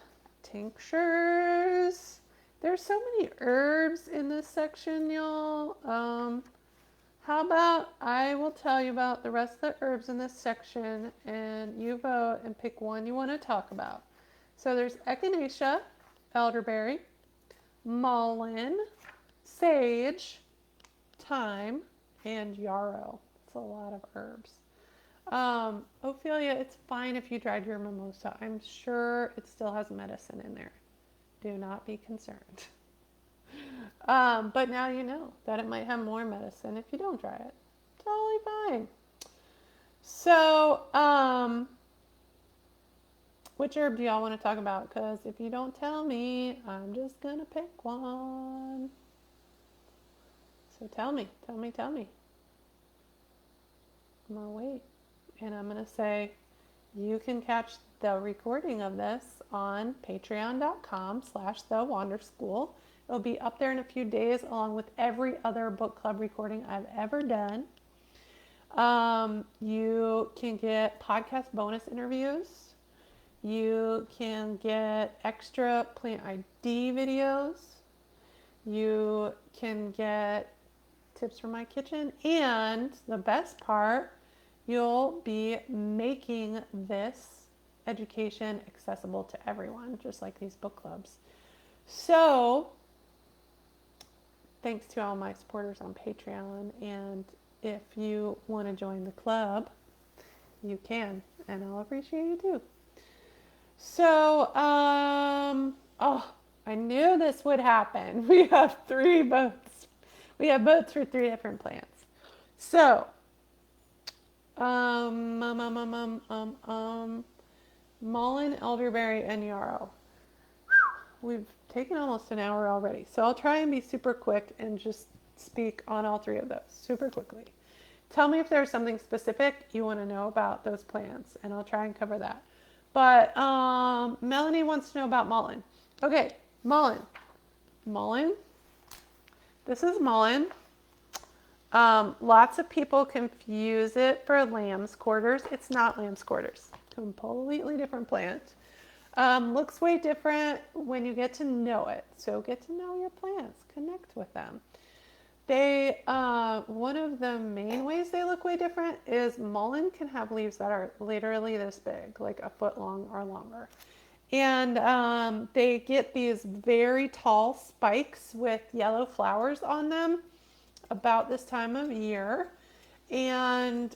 tinctures? There's so many herbs in this section, y'all. How about I will tell you about the rest of the herbs in this section and you vote and pick one you want to talk about. So there's echinacea, elderberry, mullein, sage, thyme, and yarrow. It's a lot of herbs. Ophelia, it's fine if you dried your mimosa. I'm sure it still has medicine in there. Do not be concerned. But now you know that it might have more medicine if you don't dry it. Totally fine. So, which herb do y'all want to talk about? Because if you don't tell me, I'm just going to pick one. So tell me. I'm going to wait. And I'm going to say, you can catch the recording of this on patreon.com/thewanderschool. It'll be up there in a few days along with every other book club recording I've ever done. You can get podcast bonus interviews. You can get extra plant ID videos. You can get tips from my kitchen. And the best part, you'll be making this education accessible to everyone, just like these book clubs. So, thanks to all my supporters on Patreon. And if you want to join the club, you can, and I'll appreciate you too. So, I knew this would happen. We have 3 boats. We have boats for 3 different plants. So, mullein, elderberry, and yarrow. We've taken almost an hour already, so I'll try and be super quick and just speak on all 3 of those super quickly. Tell me if there's something specific you want to know about those plants, and I'll try and cover that. But Melanie wants to know about mullein. Okay, mullein. This is mullein. Lots of people confuse it for lamb's quarters. It's not lamb's quarters. Completely different plant. Looks way different when you get to know it. So get to know your plants. Connect with them. They, one of the main ways they look way different is mullein can have leaves that are literally this big, like a foot long or longer. And they get these very tall spikes with yellow flowers on them about this time of year. And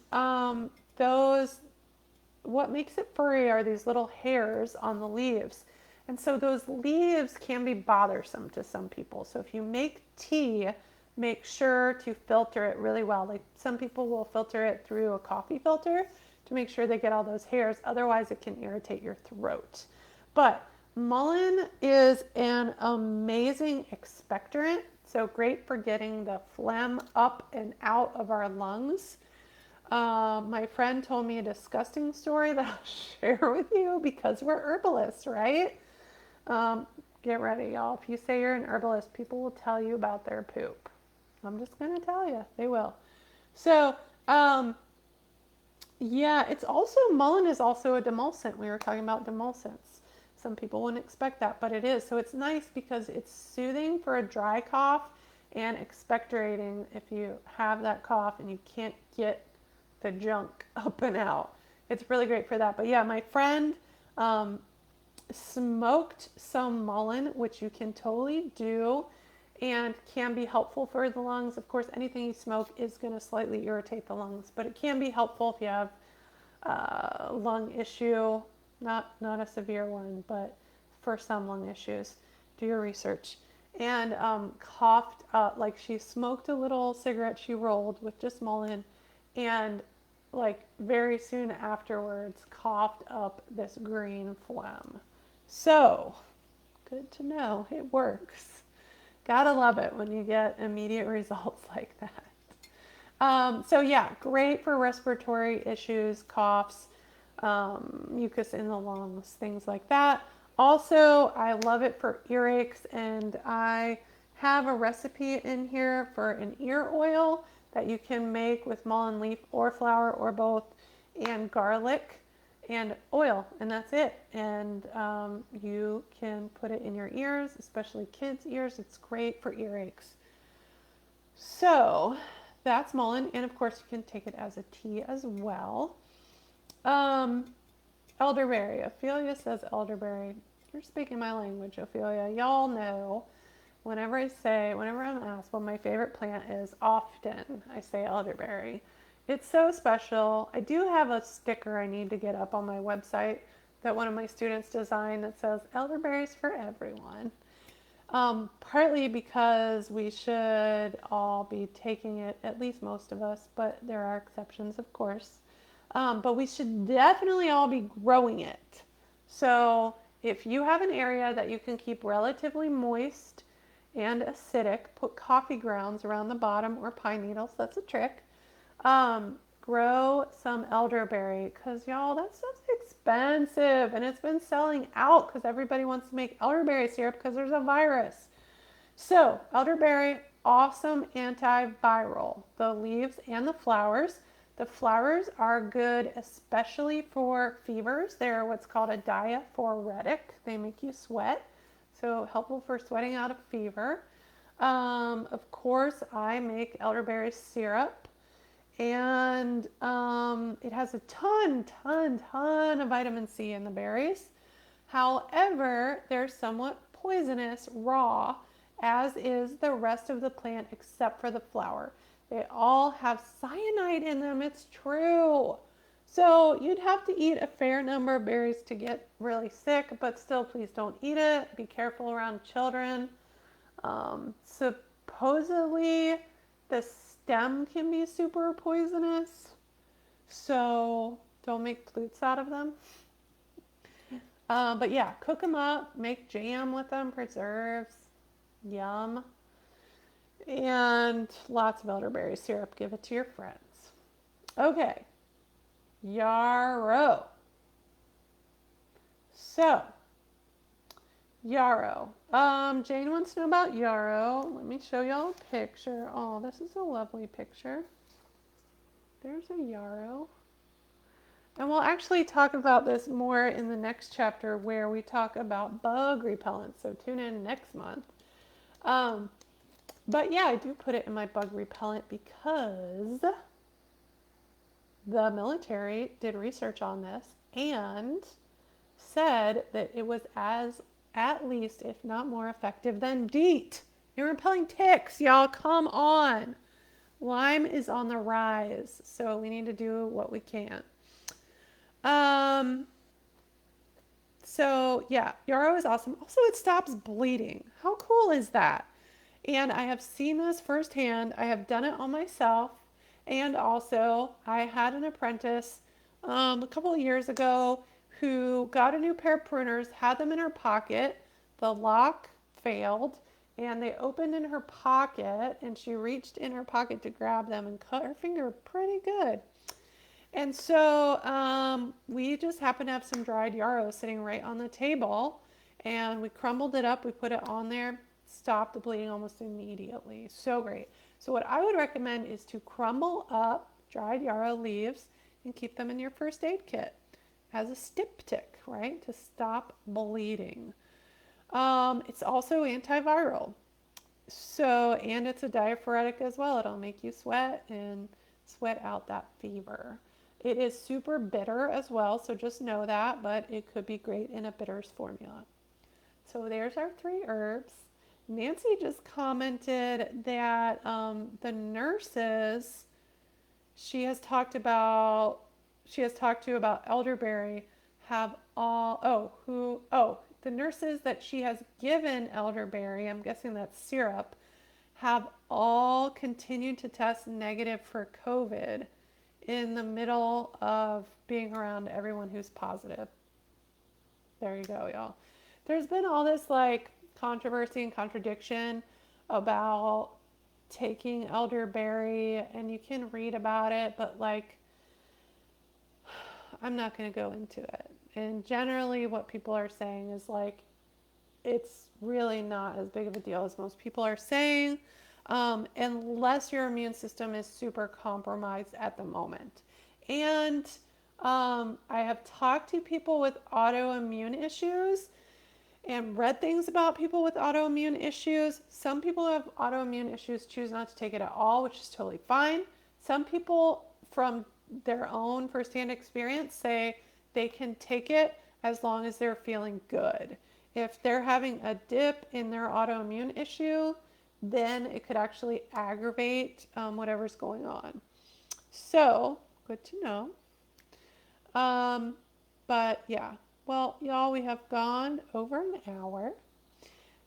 what makes it furry are these little hairs on the leaves. And so those leaves can be bothersome to some people. So if you make tea, make sure to filter it really well. Like some people will filter it through a coffee filter to make sure they get all those hairs. Otherwise, it can irritate your throat. But mullein is an amazing expectorant. So great for getting the phlegm up and out of our lungs. My friend told me a disgusting story that I'll share with you because we're herbalists, right? Get ready, y'all. If you say you're an herbalist, people will tell you about their poop. I'm just going to tell you. They will. So, yeah, mullein is also a demulcent. We were talking about demulcents. Some people wouldn't expect that, but it is. So it's nice because it's soothing for a dry cough and expectorating if you have that cough and you can't get the junk up and out. It's really great for that. But yeah, my friend um, smoked some mullein, which you can totally do and can be helpful for the lungs. Of course, anything you smoke is going to slightly irritate the lungs, but it can be helpful if you have a lung issue, not a severe one, but for some lung issues. Do your research. And coughed up, like she smoked a little cigarette she rolled with just mullein, and like very soon afterwards coughed up this green phlegm. So, good to know. It works. Gotta love it when you get immediate results like that. So yeah, great for respiratory issues, coughs, mucus in the lungs, things like that. Also, I love it for earaches, and I have a recipe in here for an ear oil that you can make with mullein leaf or flower or both, and garlic and oil, and that's it. And you can put it in your ears, especially kids' ears. It's great for earaches. So that's mullein, and of course you can take it as a tea as well. Um, elderberry. Ophelia says elderberry. You're speaking my language, Ophelia. Y'all know whenever I'm asked what my favorite plant is, often I say elderberry. It's so special. I do have a sticker I need to get up on my website that one of my students designed that says elderberries for everyone. Partly because we should all be taking it, at least most of us, but there are exceptions, of course. But we should definitely all be growing it. So if you have an area that you can keep relatively moist and acidic, put coffee grounds around the bottom or pine needles, that's a trick. Grow some elderberry, because y'all, that stuff's expensive and it's been selling out because everybody wants to make elderberry syrup because there's a virus. So elderberry, awesome antiviral. The leaves and the flowers. The flowers are good especially for fevers. They're what's called a diaphoretic. They make you sweat, so helpful for sweating out a fever. Of course, I make elderberry syrup, and it has a ton of vitamin C in the berries. However, they're somewhat poisonous raw, as is the rest of the plant except for the flower. They all have cyanide in them, it's true. So you'd have to eat a fair number of berries to get really sick, but still, please don't eat it. Be careful around children. Supposedly, the stem can be super poisonous, so don't make flutes out of them. But yeah, cook them up, make jam with them, preserves, yum, and lots of elderberry syrup. Give it to your friends. Okay, yarrow. So, yarrow. Jane wants to know about yarrow. Let me show y'all a picture. Oh, this is a lovely picture. There's a yarrow. And we'll actually talk about this more in the next chapter where we talk about bug repellent. So tune in next month. But yeah, I do put it in my bug repellent because the military did research on this and said that it was as at least, if not more effective than DEET. You're repelling ticks, y'all. Come on. Lyme is on the rise, so we need to do what we can. So yeah, yarrow is awesome. Also, it stops bleeding. How cool is that? And I have seen this firsthand. I have done it on myself. And also, I had an apprentice a couple of years ago who got a new pair of pruners, had them in her pocket. The lock failed, and they opened in her pocket, and she reached in her pocket to grab them and cut her finger pretty good. And so we just happened to have some dried yarrow sitting right on the table, and we crumbled it up. We put it on there, stopped the bleeding almost immediately. So great. So what I would recommend is to crumble up dried yarrow leaves and keep them in your first aid kit as a styptic, right, to stop bleeding. It's also antiviral. So, and it's a diaphoretic as well. It'll make you sweat and sweat out that fever. It is super bitter as well, so just know that, but it could be great in a bitters formula. So there's our 3 herbs. Nancy just commented that the nurses she has talked about she has talked to about elderberry have all the nurses that she has given elderberry, I'm guessing that's syrup, have all continued to test negative for COVID in the middle of being around everyone who's positive. There you go, y'all. There's been all this like controversy and contradiction about taking elderberry, and you can read about it, but like, I'm not going to go into it. And generally, what people are saying is like, it's really not as big of a deal as most people are saying, unless your immune system is super compromised at the moment. And I have talked to people with autoimmune issues and read things about people with autoimmune issues. Some people who have autoimmune issues choose not to take it at all, which is totally fine. Some people, from their own firsthand experience, say they can take it as long as they're feeling good. If they're having a dip in their autoimmune issue, then it could actually aggravate whatever's going on. So, good to know. But yeah, well, y'all, we have gone over an hour.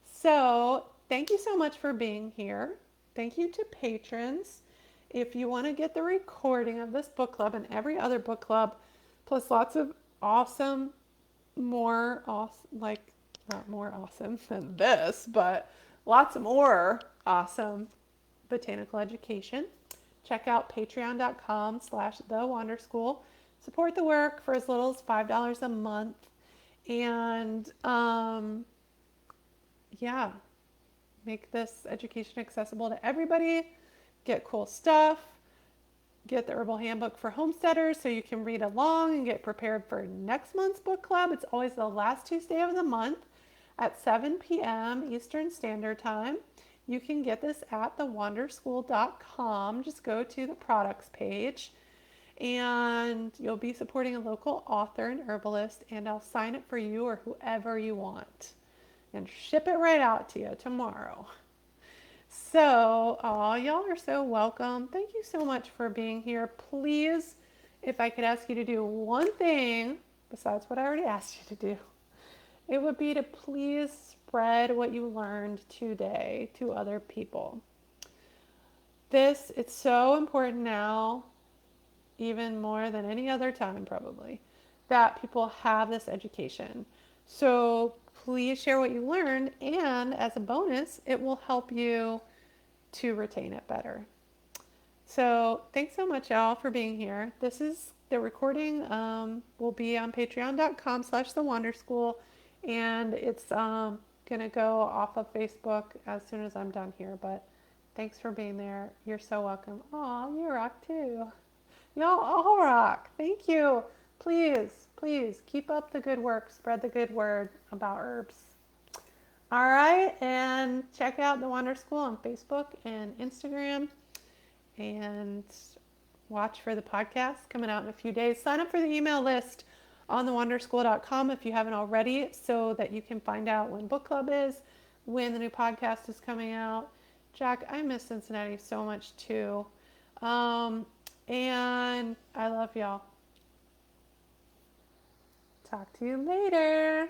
So thank you so much for being here. Thank you to patrons. If you want to get the recording of this book club and every other book club, plus lots of awesome, more awesome, like not more awesome than this, but lots more awesome botanical education, check out patreon.com/thewanderschool. Support the work for as little as $5 a month. And yeah, make this education accessible to everybody. Get cool stuff. Get the Herbal Handbook for Homesteaders so you can read along and get prepared for next month's book club. It's always the last Tuesday of the month at 7 p.m. Eastern Standard Time. You can get this at thewanderschool.com. Just go to the products page and you'll be supporting a local author and herbalist, and I'll sign it for you or whoever you want and ship it right out to you tomorrow. So, y'all are so welcome. Thank you so much for being here. Please, if I could ask you to do one thing besides what I already asked you to do, it would be to please spread what you learned today to other people. It's so important now, even more than any other time probably, that people have this education. So please share what you learned, and as a bonus, it will help you to retain it better. So thanks so much, y'all, for being here. This is the recording will be on patreon.com/thewanderschool, and it's gonna go off of Facebook as soon as I'm done here. But thanks for being there. You're so welcome. Aw, you rock too. Y'all all rock. Thank you. Please, please keep up the good work. Spread the good word about herbs. All right, and check out the Wander School on Facebook and Instagram, and watch for the podcast coming out in a few days. Sign up for the email list on thewanderschool.com if you haven't already, so that you can find out when book club is, when the new podcast is coming out. Jack, I miss Cincinnati so much too. And I love y'all. Talk to you later.